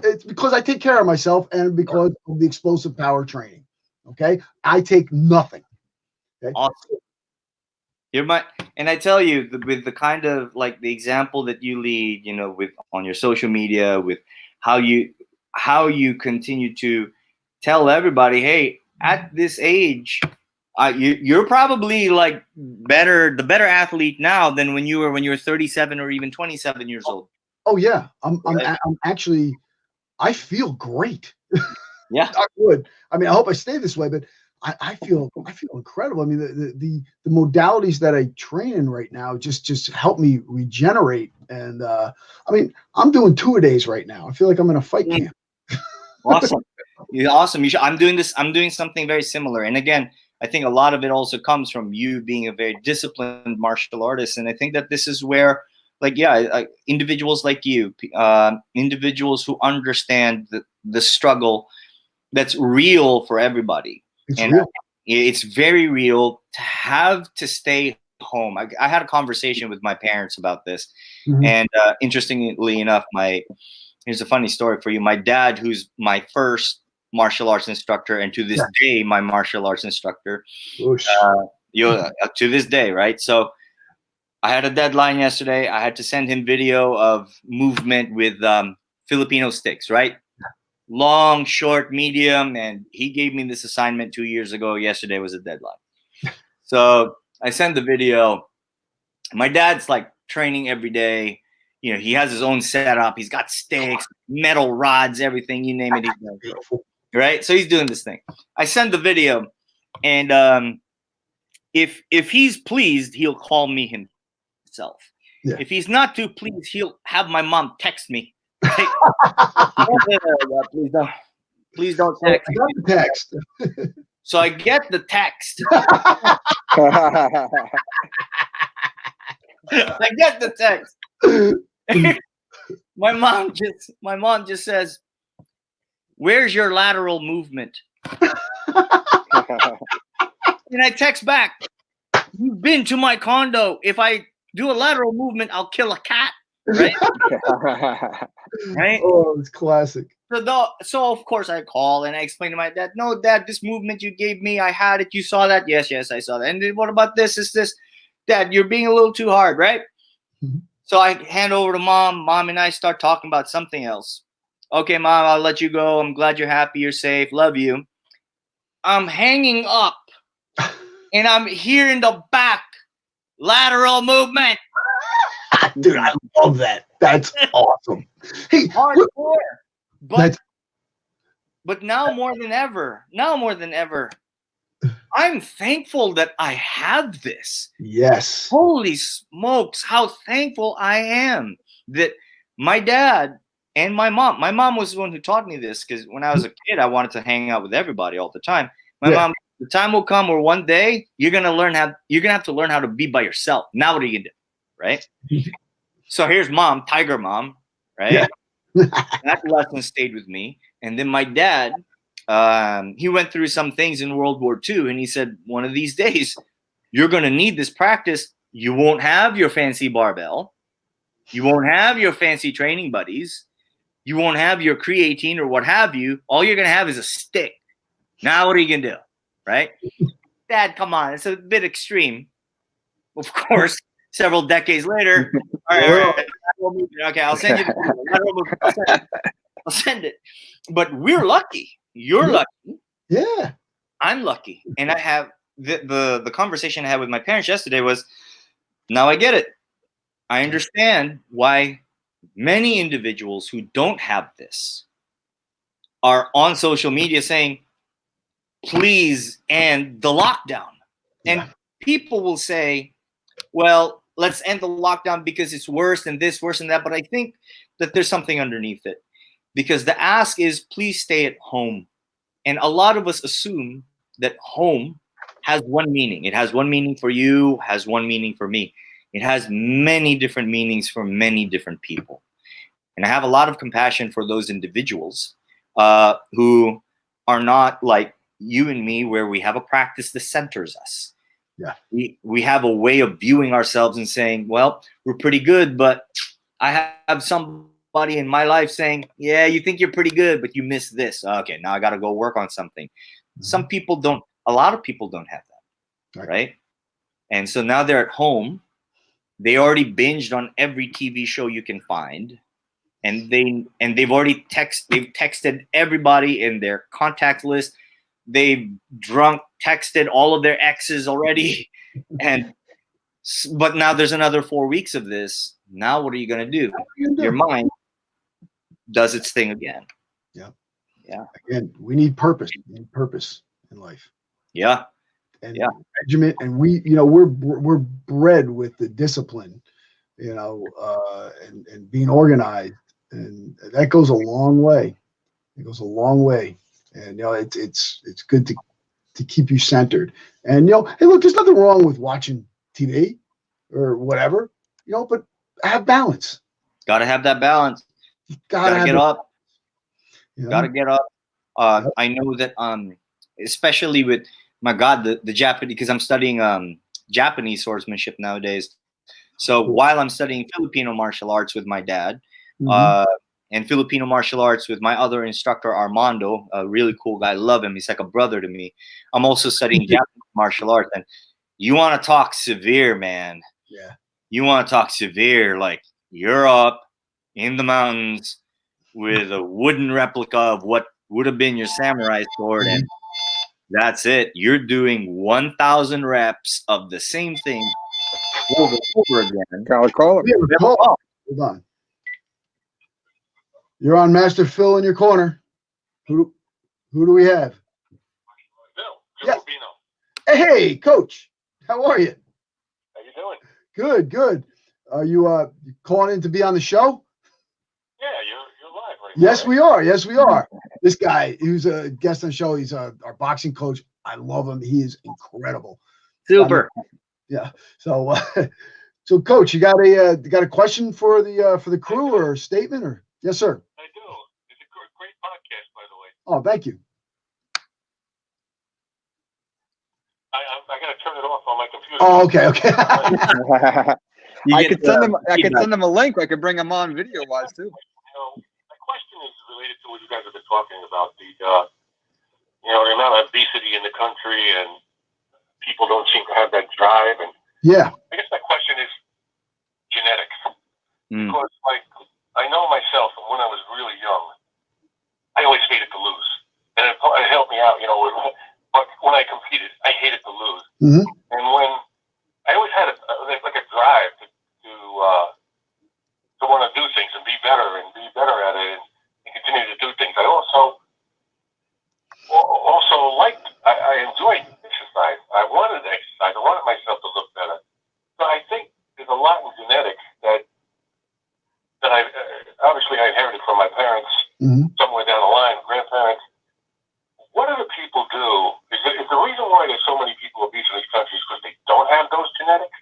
It's because I take care of myself, and because of the explosive power training. Okay, I take nothing. Okay? Awesome. And I tell you, with the kind of like the example that you lead, with on your social media, with how you continue to tell everybody, hey, at this age, you're probably like the better athlete now than when you were 37 or even 27 years old. Oh yeah, I'm actually, I feel great. Yeah, I would. I mean, I hope I stay this way, but I feel incredible. I mean, the modalities that I train in right now just help me regenerate. And I mean, I'm doing 2-a-days right now. I feel like I'm in a fight camp. Awesome. You're awesome. I'm doing something very similar. And again, I think a lot of it also comes from you being a very disciplined martial artist. And I think that this is where, individuals like you, individuals who understand the struggle that's real for everybody. It's very real to have to stay home. I had a conversation with my parents about this. Mm-hmm. And interestingly enough, here's a funny story for you. My dad, who's my first martial arts instructor, and to this day, my martial arts instructor, to this day, right? So I had a deadline yesterday. I had to send him video of movement with Filipino sticks, right? Long, short, medium, and he gave me this assignment 2 years ago. Yesterday was a deadline. So I sent the video. My dad's like training every day. He has his own setup. He's got sticks, metal rods, everything, you name it. He's doing it, right? So he's doing this thing. I send the video, and if he's pleased, he'll call me himself. Yeah. If he's not too pleased, he'll have my mom text me. Right? Please don't text. I got the text. So I get the text. I get the text. My mom just says, "Where's your lateral movement?" And I text back, "You've been to my condo. If I do a lateral movement, I'll kill a cat." Right? Right? Oh, it's classic. So of course I call and I explain to my dad, no, Dad, this movement you gave me, I had it. You saw that? Yes, I saw that. And then what about this? Is this, Dad, you're being a little too hard, right? Mhm. So I hand over to Mom. Mom and I start talking about something else. Okay, Mom, I'll let you go. I'm glad you're happy. You're safe. Love you. I'm hanging up and I'm here in the back. Lateral movement. Dude, I love that. That's awesome. Hey, look, Hardcore. that's But now more than ever, I'm thankful that I have this. yes. Holy smokes, how thankful I am that my dad and my mom was the one who taught me this, because when I was a kid, I wanted to hang out with everybody all the time. My mom, the time will come where one day you're gonna have to learn how to be by yourself. Now what are you gonna do? Right? So here's Mom, Tiger Mom, right? Yeah. That lesson stayed with me. And then my dad, he went through some things in World War II, and he said, one of these days, you're going to need this practice. You won't have your fancy barbell. You won't have your fancy training buddies. You won't have your creatine or what have you. All you're going to have is a stick. Now what are you going to do? Right? Dad, come on. It's a bit extreme. Of course, several decades later. All right. Okay, I'll send you the I'll send it. But we're lucky. You're lucky. Yeah. I'm lucky. And I have the conversation I had with my parents yesterday was, now I get it. I understand why many individuals who don't have this are on social media saying, please end the lockdown. And people will say, well, let's end the lockdown because it's worse than this, worse than that. But I think that there's something underneath it, because the ask is, please stay at home. And a lot of us assume that home has one meaning. It has one meaning for you, has one meaning for me. It has many different meanings for many different people. And I have a lot of compassion for those individuals who are not like you and me, where we have a practice that centers us. Yeah. We have a way of viewing ourselves and saying, well, we're pretty good, but I have somebody in my life saying, yeah, you think you're pretty good, but you missed this. Okay, now I got to go work on something. Mm-hmm. Some people don't, a lot of people don't have that, right? And so now they're at home. They already binged on every TV show you can find. And they've already texted everybody in their contact list. They've texted all of their exes already. But now there's another 4 weeks of this. Now what are you going to do? Your mind does its thing again. Yeah. Yeah. Again, we need purpose. We need purpose in life. Yeah. And regiment, and we're bred with the discipline, and being organized, and that goes a long way. It goes a long way. And it's good to keep you centered. And hey, look, there's nothing wrong with watching TV or whatever, but have balance. Got to have that balance. Gotta get up. Gotta get up. I know that especially with the Japanese, because I'm studying Japanese swordsmanship nowadays. So while I'm studying Filipino martial arts with my dad, and Filipino martial arts with my other instructor, Armando, a really cool guy. I love him. He's like a brother to me. I'm also studying Japanese martial arts. And you want to talk severe, man. Yeah. You want to talk severe, like you're up in the mountains with a wooden replica of what would have been your samurai sword. And that's it. You're doing 1,000 reps of the same thing over again. Call it. Hold on. You're on Master Phil in your corner. Who do we have? Phil. Yeah. Hey, Coach. How are you? How you doing? Good, good. Are you calling in to be on the show? Yeah, you're live right Yes, now. we are. Yes, we are. This guy, who's a guest on the show, he's our boxing coach. I love him. He is incredible. Super. Yeah. So, so Coach, you got a question for the crew or a statement or? Yes, sir. I do. It's a great podcast, by the way. Oh, thank you. I got to turn it off on my computer. Oh, okay. I could send them a link. I could bring them on video wise too. My question is a related to what you guys have been talking about, the the amount of obesity in the country, and people don't seem to have that drive. And Yeah. I guess my question is genetics. Mm. Because, like, I know myself from when I was really young, I always hated to lose. And it helped me out, but when I competed, I hated to lose. Mm-hmm. And when I always had a drive to want to do things and be better at it and continue to do things. I also liked, I enjoyed exercise. I wanted to exercise. I wanted myself to look better. So I think there's a lot in genetics that I obviously I inherited from my parents somewhere down the line, grandparents. What do the people do? Is the reason why there's so many people obese in these countries because they don't have those genetics?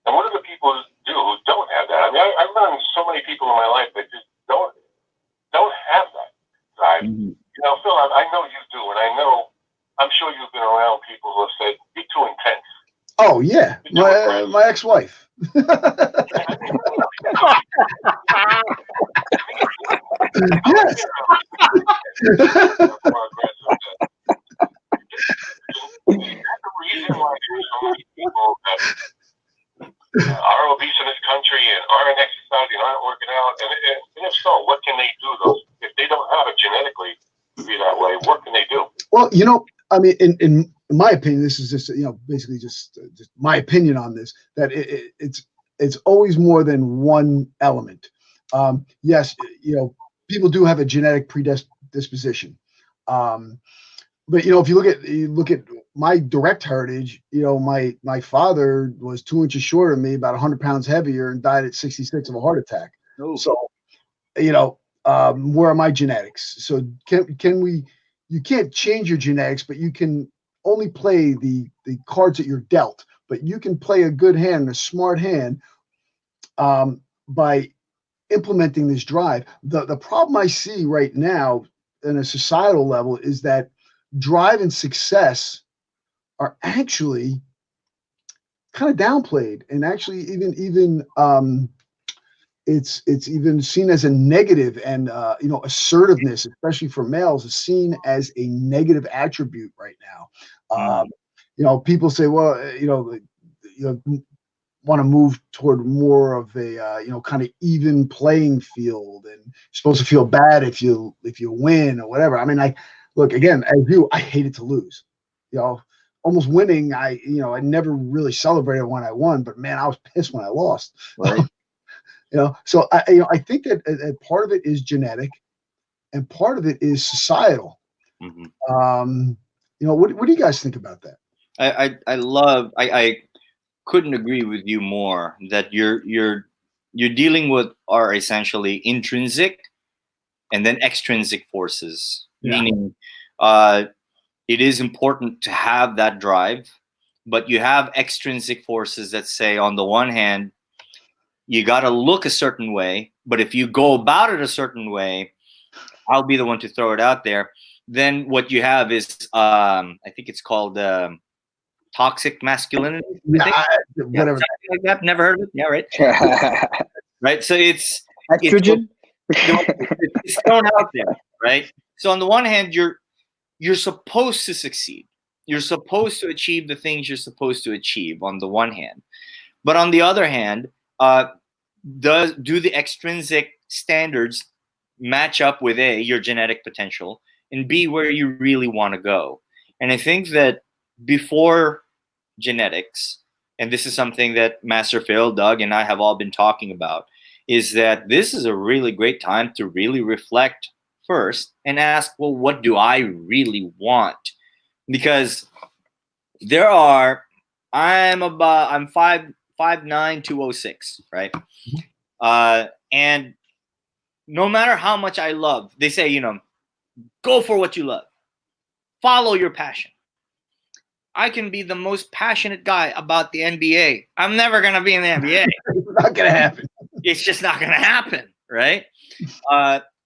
And what do the people do who don't have that? I mean, I've run into so many people in my life that just don't have that drive. Phil, I know you do, and I'm sure you've been around people who have said, you're too intense. Oh, yeah. My ex-wife. Yes. Is that the reason why there's so many people that are obese in this country and aren't exercising, aren't working out? And if so, what can they do, though? If they don't have it genetically to be that way, what can they do? Well, I mean, in my opinion, this is just, basically just my opinion on this, that it's always more than one element. Yes, people do have a genetic predisposition. But if you look at my direct heritage, my father was 2 inches shorter than me, about 100 pounds heavier, and died at 66 of a heart attack. Oh. So, where are my genetics? So you can't change your genetics, but you can only play the cards that you're dealt. But you can play a good hand and a smart hand by implementing this drive. The problem I see right now in a societal level is that drive and success are actually kind of downplayed, and actually even it's even seen as a negative, and assertiveness, especially for males, is seen as a negative attribute right now. People say, well, want to move toward more of a kind of even playing field, and you're supposed to feel bad if you win or whatever. I mean, look, again, as you, I hated to lose. Almost winning, I never really celebrated when I won, but man, I was pissed when I lost. Right. So I think that part of it is genetic, and part of it is societal. Mm-hmm. What do you guys think about that? I couldn't agree with you more that you're dealing with are essentially intrinsic and then extrinsic forces, meaning it is important to have that drive, but you have extrinsic forces that say, on the one hand, you got to look a certain way, but if you go about it a certain way, I'll be the one to throw it out there. Then what you have is, I think it's called toxic masculinity. Whatever. Like that. Never heard of it. Yeah, right. Right. So it's Estrogen. It's thrown out there, right? So on the one hand, you're supposed to succeed. You're supposed to achieve the things you're supposed to achieve on the one hand, but on the other hand, do the extrinsic standards match up with your genetic potential, and B, where you really want to go? And I think that before genetics, and this is something that Master Phil, Doug, and I have all been talking about, is that this is a really great time to really reflect first and ask, well, what do I really want? Because I'm 5'9", 206, right? And no matter how much I love, they say, go for what you love. Follow your passion. I can be the most passionate guy about the NBA. I'm never going to be in the NBA. It's not going to happen. It's just not going to happen, right?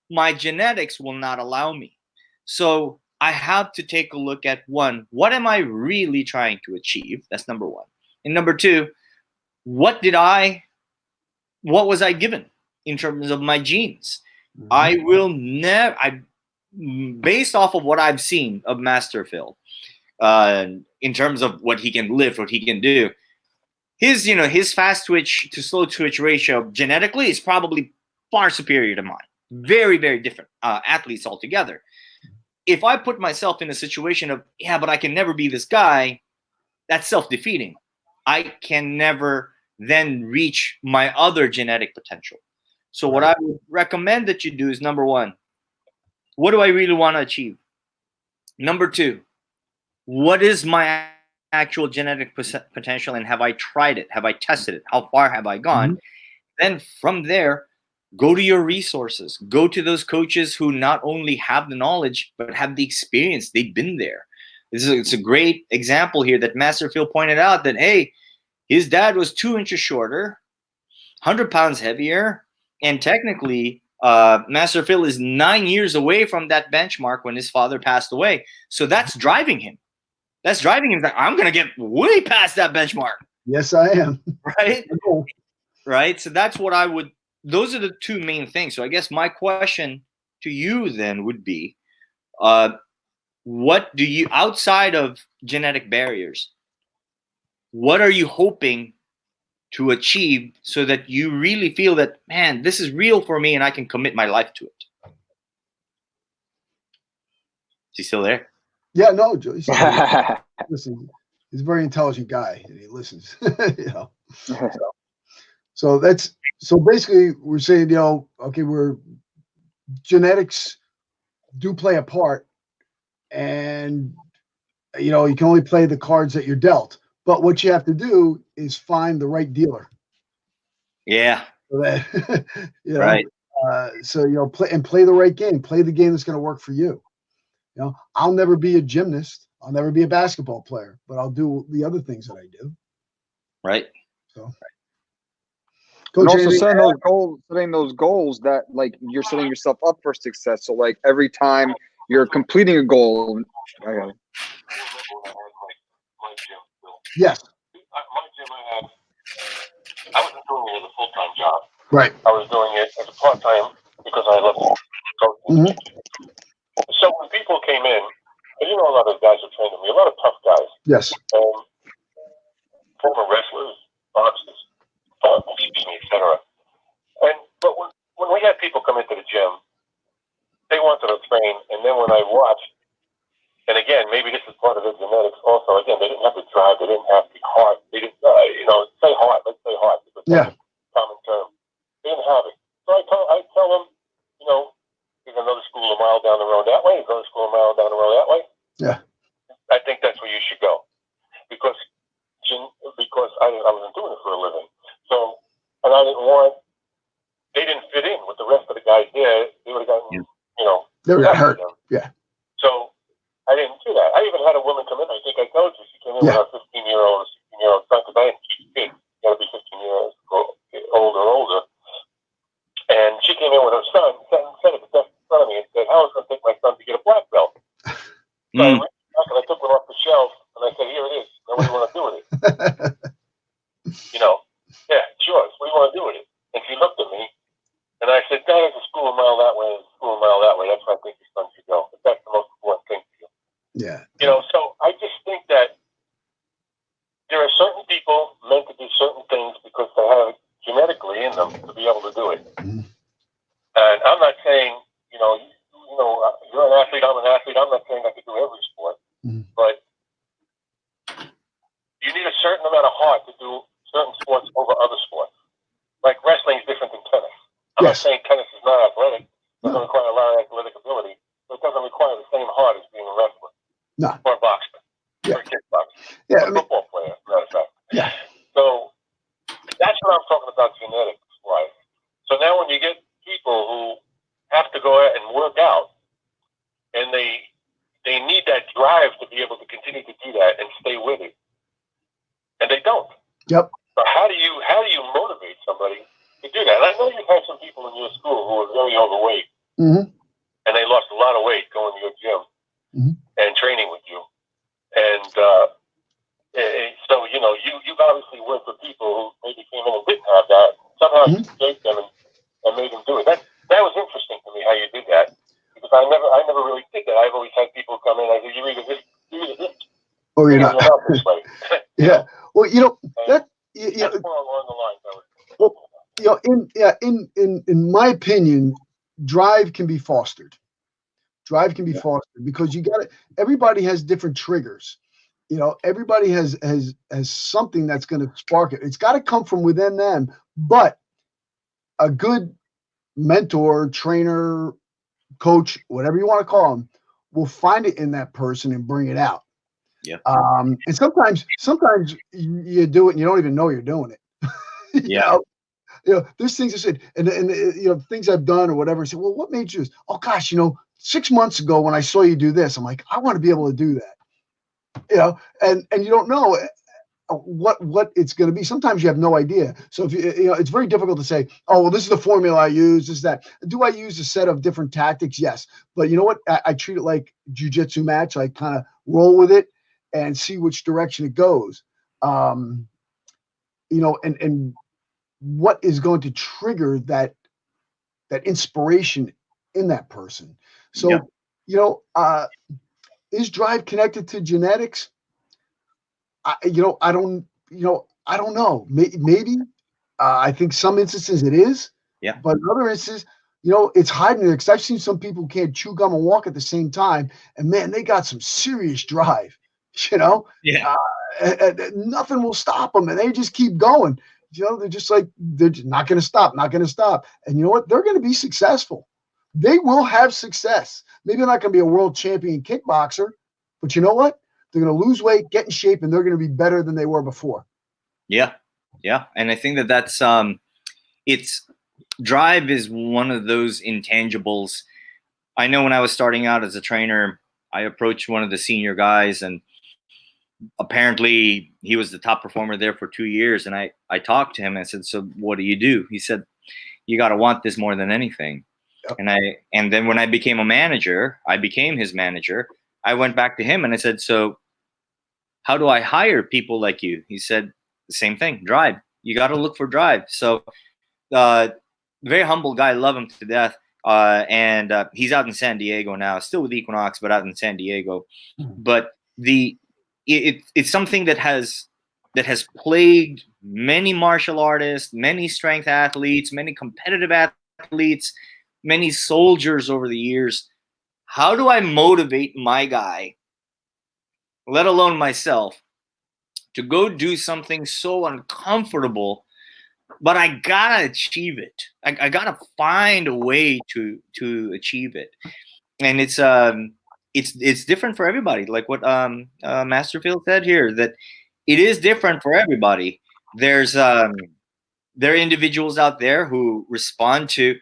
My genetics will not allow me. So I have to take a look at, one, what am I really trying to achieve? That's number one. And number two, what was I given in terms of my genes? I will never. Based off of what I've seen of Master Phil, in terms of what he can lift, what he can do, his fast twitch to slow twitch ratio genetically is probably far superior to mine. Very, very different athletes altogether. If I put myself in a situation of, yeah, but I can never be this guy, that's self-defeating. I can never then reach my other genetic potential. So what I would recommend that you do is, number one, what do I really want to achieve? Number two, what is my actual genetic potential, and have I tried it? Have I tested it? How far have I gone? Then from there, go to your resources. Go to those coaches who not only have the knowledge, but have the experience. They've been there. It's a great example here that Master Phil pointed out that, hey, his dad was 2 inches shorter, 100 pounds heavier, and technically Master Phil is 9 years away from that benchmark when his father passed away. So that's driving him. That's driving him. I'm going to get way past that benchmark. Yes, I am. Right? Right? So that's what I would – those are the two main things. So I guess my question to you then would be, what do you – outside of genetic barriers, what are you hoping to achieve so that you really feel that, man, this is real for me and I can commit my life to it? Is he still there? Yeah, no, Joe. Listen, he's a very intelligent guy, and he listens. So basically, we're saying, okay, genetics do play a part, and you can only play the cards that you're dealt. But what you have to do is find the right dealer. Yeah. So that, right. Play the right game. Play the game that's going to work for you. I'll never be a gymnast. I'll never be a basketball player, but I'll do the other things that I do. Right. So. And also setting those goals that like you're setting yourself up for success. So like every time you're completing a goal. Yes. My gym I wasn't doing it as a full-time job. Right. I was doing it as a part-time because I love coaching. So when people came in, and a lot of guys who trained with me, a lot of tough guys. Yes. Former wrestlers, boxers, etc. But when we had people come into the gym, they wanted to train, and then when I watched, and again, maybe this is part of their genetics also. Again, they didn't have the drive, they didn't have the heart. They didn't, say heart. Let's say heart because that's a common term. They didn't have it. So I tell them, there's another school a mile down the road that way. There's another school a mile down the road that way. Yeah. I think that's where you should go because I wasn't doing it for a living. So, and I didn't want. They didn't fit in with the rest of the guys there. They would have gotten, they would have hurt. Yeah. So I didn't do that. I even had a woman come in. I think I told you she came in with her 15-year-old or 16-year-old son because I didn't keep kids. You got to be 15 years older. And she came in with her son, sat at the desk in front of me and said, "How is it going to take my son to get a black belt?" So I went back and I took one off the shelf and I said, "Here it is. Now what do you want to do with it?" Yeah, sure. So what do you want to do with it? And she looked at me and I said, "That is a school a mile that way, and a school a mile that way. That's where I think your son should go. But that's the most important thing for you." Yeah. So I just think that there are certain people meant to do certain things because they have it genetically in them to be able to do it. And I'm not saying, you're an athlete, I'm an athlete. I'm not saying I can do every sport, but you need a certain amount of heart to do certain sports over other sports. Like wrestling is different than tennis. I'm not saying tennis is not athletic. It doesn't require a lot of athletic ability, but it doesn't require the same heart as being a wrestler. No. Or a boxer. Or a kickboxer. Yeah. Or a football player, as a matter of fact. Yeah. So that's what I'm talking about genetics-wise. So now when you get people who have to go out and work out, and they need that drive to be able to continue to do that and stay with it, and they don't. Yep. So how do you motivate somebody to do that? And I know you've had some people in your school who are very overweight, and they lost a lot of weight going to your gym and training with you, and so you've obviously worked with people who maybe came in and didn't have that. Somehow you shaped them and made them do it. That was interesting to me. you're either hit, or you're not. this way. Yeah. Well, that That's more along the lines I was. Well, in my opinion, drive can be fostered. Drive can be fostered because everybody has different triggers. Everybody has something that's going to spark it. It's got to come from within them, but a good mentor, trainer, coach, whatever you want to call them, will find it in that person and bring it out. Yeah. And sometimes you do it and you don't even know you're doing it. Yeah. There's things I said, and things I've done or whatever. I said, well, what made you? Oh gosh, 6 months ago when I saw you do this, I'm like, I want to be able to do that. And you don't know what it's going to be. Sometimes you have no idea. So if it's very difficult to say, oh, well, this is the formula I use. This is that. Do I use a set of different tactics? Yes. But you know what? I treat it like jujitsu match. I kind of roll with it and see which direction it goes. And what is going to trigger that inspiration in that person. So, is drive connected to genetics? I don't know. Maybe. I think some instances it is. Yeah. But in other instances, it's hiding there because I've seen some people who can't chew gum and walk at the same time, and man, they got some serious drive. Yeah. And nothing will stop them, and they just keep going. They're just like they're just not going to stop, not going to stop. And you know what? They're going to be successful. They will have success. Maybe they're not going to be a world champion kickboxer, but you know what? They're going to lose weight, get in shape, and they're going to be better than they were before. Yeah. Yeah. And I think that's drive is one of those intangibles. I know when I was starting out as a trainer, I approached one of the senior guys, and apparently he was the top performer there for 2 years. And I talked to him and I said, so what do you do? He said, you got to want this more than anything. Yep. And then when I became a manager, I became his manager. I went back to him and I said, so how do I hire people like you? He said the same thing, drive. You got to look for drive. So very humble guy, love him to death. And he's out in San Diego now, still with Equinox, but out in San Diego. But it's something that has plagued many martial artists, many strength athletes, many competitive athletes, many soldiers over the years. How do I motivate my guy, let alone myself, to go do something so uncomfortable, but I gotta achieve it. I gotta find a way to achieve it. And it's different for everybody. Like what Masterfield said here, that it is different for everybody. There are individuals out there who respond to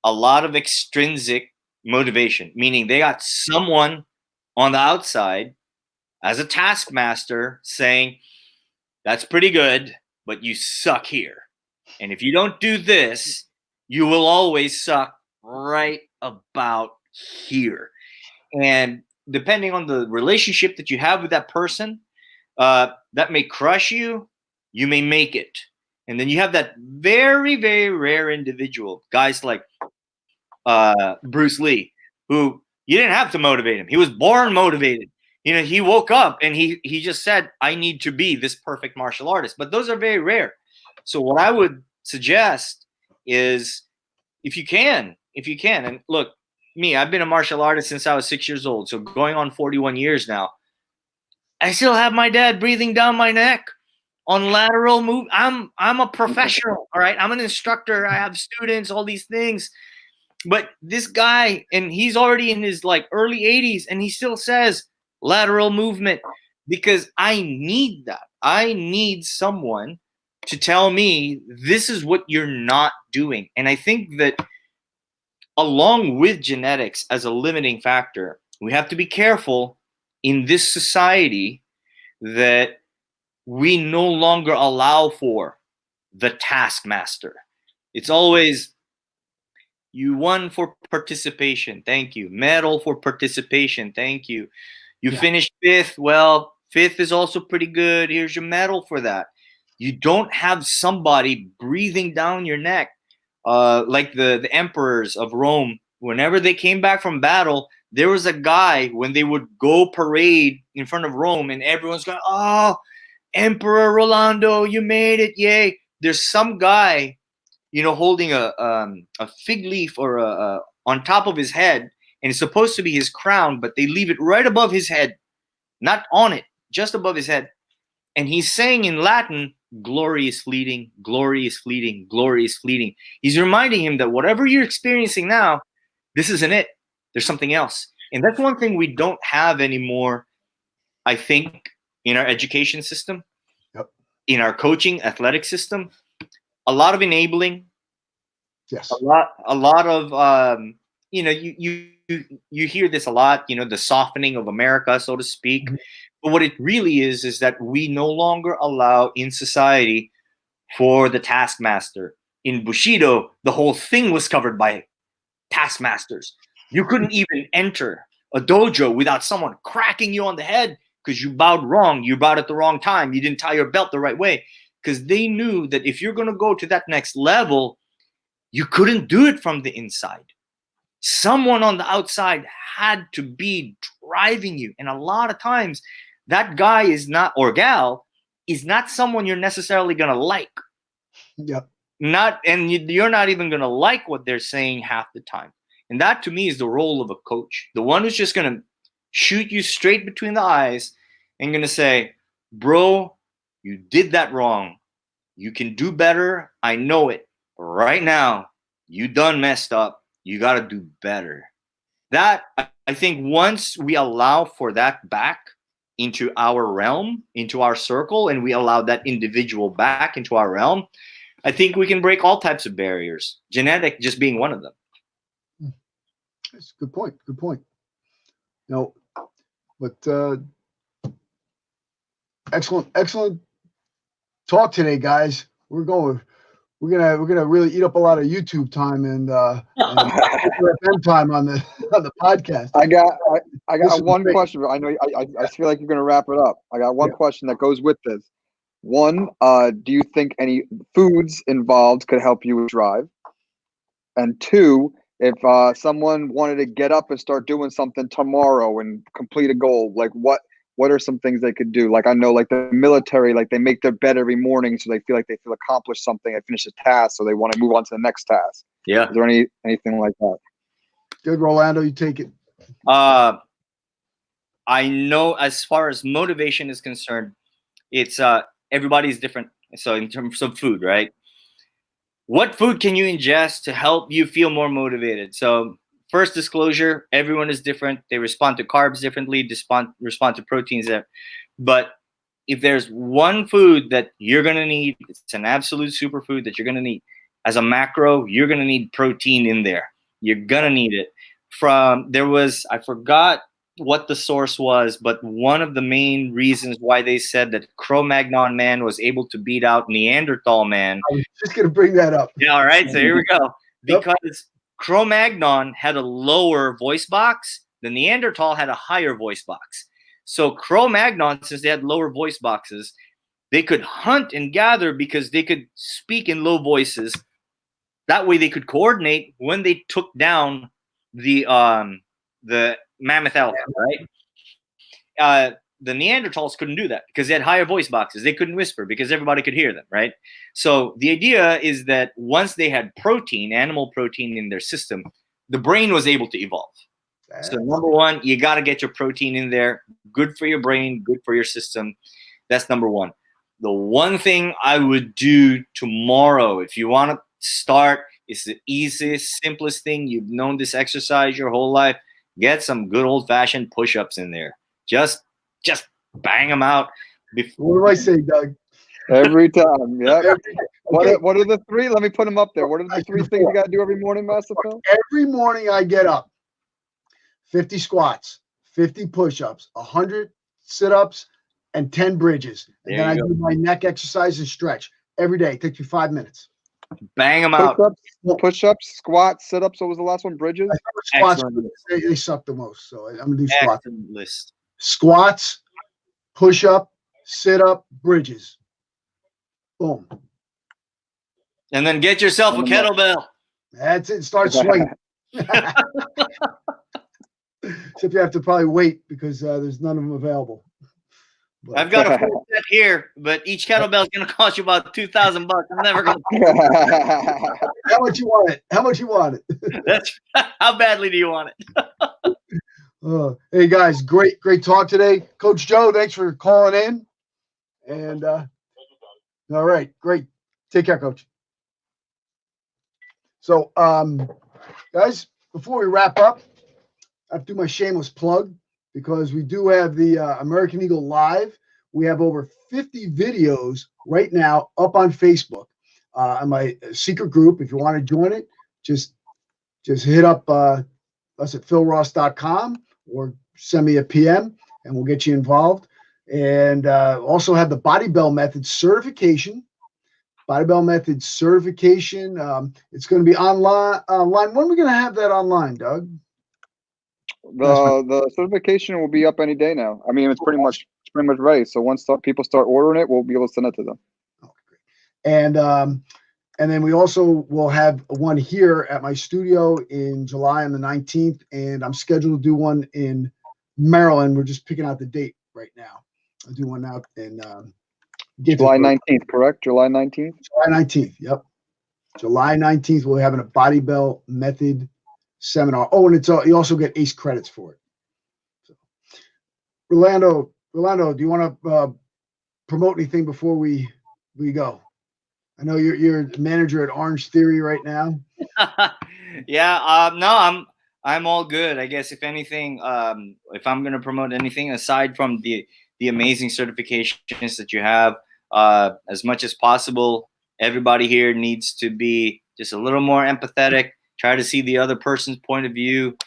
a lot of extrinsic motivation, meaning they got someone on the outside as a taskmaster saying, that's pretty good, but you suck here. And if you don't do this, you will always suck right about here. And depending on the relationship that you have with that person, that may crush you, you may make it. And then you have that very, very rare individual, guys like Bruce Lee, who you didn't have to motivate him. He was born motivated. He woke up and he just said, I need to be this perfect martial artist. But those are very rare. So what I would suggest is if you can, and look, me, I've been a martial artist since I was 6 years old. So going on 41 years now, I still have my dad breathing down my neck on lateral move. I'm a professional. All right. I'm an instructor. I have students, all these things. But this guy, and he's already in his early 80s, and he still says lateral movement, because I need that. I need someone to tell me this is what you're not doing. And I think that along with genetics as a limiting factor, we have to be careful in this society that we no longer allow for the taskmaster. It's always, you won for participation, thank you. Medal for participation, thank you. You finished 5th, well, 5th is also pretty good. Here's your medal for that. You don't have somebody breathing down your neck like the emperors of Rome. Whenever they came back from battle, There was a guy when they would go parade in front of Rome and everyone's going, oh, Emperor Rolando, you made it, yay. There's some guy, holding a fig leaf or on top of his head, and it's supposed to be his crown, but they leave it right above his head, not on it, just above his head. And he's saying in Latin, glory is fleeting, glory is fleeting, glory is fleeting. He's reminding him that whatever you're experiencing now, this isn't it. There's something else. And that's one thing we don't have anymore, I think, in our education system, in our coaching, athletic system. A lot of enabling. Yes. A lot of, you hear this a lot, the softening of America, so to speak. Mm-hmm. But what it really is that we no longer allow in society for the taskmaster. In Bushido, the whole thing was covered by taskmasters. You couldn't even enter a dojo without someone cracking you on the head because you bowed wrong. You bowed at the wrong time. You didn't tie your belt the right way. Because they knew that if you're going to go to that next level, you couldn't do it from the inside. Someone on the outside had to be driving you. And a lot of times, that guy is not, or gal, is not someone you're necessarily going to like. Yep. You're not even going to like what they're saying half the time. And that, to me, is the role of a coach. The one who's just going to shoot you straight between the eyes and going to say, bro, you did that wrong. You can do better. I know it. Right now, you done messed up. You got to do better. That, I think, once we allow for that back into our realm, into our circle, and we allow that individual back into our realm, I think we can break all types of barriers. Genetic just being one of them. That's a good point. Good point. No, but excellent talk today, guys. We're gonna really eat up a lot of YouTube time and FM time on the podcast. I got one question. I know I feel like you're gonna wrap it up. I got one question that goes with this. One, do you think any foods involved could help you drive? And two, if someone wanted to get up and start doing something tomorrow and complete a goal, like what are some things they could do? Like I know, like the military, like they make their bed every morning, so they feel accomplished something, they finish a task, so they want to move on to the next task. Yeah. Is there anything like that? Good, Rolando, you take it. I know as far as motivation is concerned, it's everybody's different. So in terms of food, right? What food can you ingest to help you feel more motivated? So first disclosure, everyone is different. They respond to carbs differently, respond to proteins. But if there's one food that you're going to need, it's an absolute superfood that you're going to need. As a macro, you're going to need protein in there. You're going to need it. I forgot what the source was, but one of the main reasons why they said that Cro-Magnon man was able to beat out Neanderthal man. I was just going to bring that up. Yeah, all right. So here we go. Because Cro-Magnon had a lower voice box. The Neanderthal had a higher voice box. So Cro-Magnon, since they had lower voice boxes, they could hunt and gather because they could speak in low voices. That way they could coordinate when they took down the mammoth elephant, right? The Neanderthals couldn't do that because they had higher voice boxes. They couldn't whisper because everybody could hear them, right? So the idea is that once they had protein, animal protein in their system, the brain was able to evolve. So number one, you got to get your protein in there. Good for your brain, good for your system. That's number one. The one thing I would do tomorrow, if you want to start, is the easiest, simplest thing. You've known this exercise your whole life. Get some good old-fashioned push-ups in there. Just bang them out. What do I say, Doug? Every time, yeah. Okay. What are the three? Let me put them up there. What are the three things you got to do every morning, Master Phil? Every morning I get up, 50 squats, 50 push-ups, 100 sit-ups, and 10 bridges. And then I do my neck exercise and stretch every day. It takes you 5 minutes. Bang them out. Push-ups, squats, sit-ups. What was the last one? Bridges? Squats, they suck the most. So I'm going to do squats. Excellent list. Squats, push-up, sit-up, bridges. Boom. And then get yourself a kettlebell. That's it. Start swinging. except you have to probably wait because there's none of them available. But, I've got a full set here, but each kettlebell is going to cost you about $2,000. I'm never going to. How much you want it? How much you want it? That's how badly do you want it? Hey guys, great talk today, Coach Joe. Thanks for calling in. And all right, great. Take care, Coach. So, guys, before we wrap up, I have to do my shameless plug because we do have the American Eagle Live. We have over 50 videos right now up on Facebook on my secret group. If you want to join it, just hit up us at philross.com or send me a PM and we'll get you involved. And also have the Body Bell Method certification. Body Bell Method certification. It's going to be online. When are we going to have that online, Doug? The certification will be up any day now. I mean, it's pretty much ready. So once people start ordering it, we'll be able to send it to them. Okay, great. And then we also will have one here at my studio in July on the 19th, and I'm scheduled to do one in Maryland. We're just picking out the date right now. I'll do one out in July 19th, correct? July 19th? July 19th, yep. July 19th, we're having a Body Bell Method seminar. Oh, and you also get ACE credits for it. So, Rolando, do you want to promote anything before we go? I know you're manager at Orange Theory right now. Yeah, no, I'm all good. I guess if anything, if I'm going to promote anything aside from the amazing certifications that you have, as much as possible, everybody here needs to be just a little more empathetic. Try to see the other person's point of view.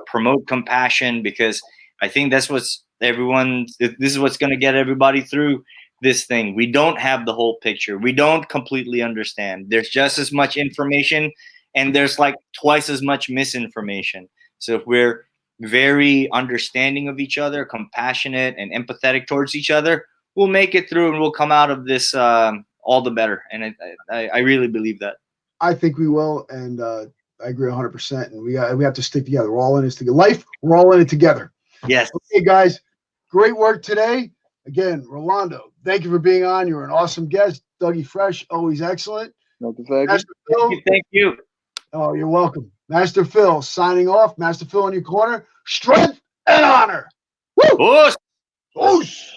Promote compassion, because I think that's what's this is what's going to get everybody through this thing. We don't have the whole picture. We don't completely understand. There's just as much information, and there's like twice as much misinformation. So if we're very understanding of each other, compassionate and empathetic towards each other, we'll make it through and we'll come out of this all the better. And I really believe that. I think we will, and I agree 100%. And we have to stick together. We're all in this together. Life, we're all in it together. Yes. Okay, guys, great work today. Again, Rolando, thank you for being on. You're an awesome guest. Dougie Fresh, always excellent. Master Phil, thank you. Oh, you're welcome. Master Phil signing off. Master Phil in your corner. Strength and honor. Woo! Whoosh. Whoosh.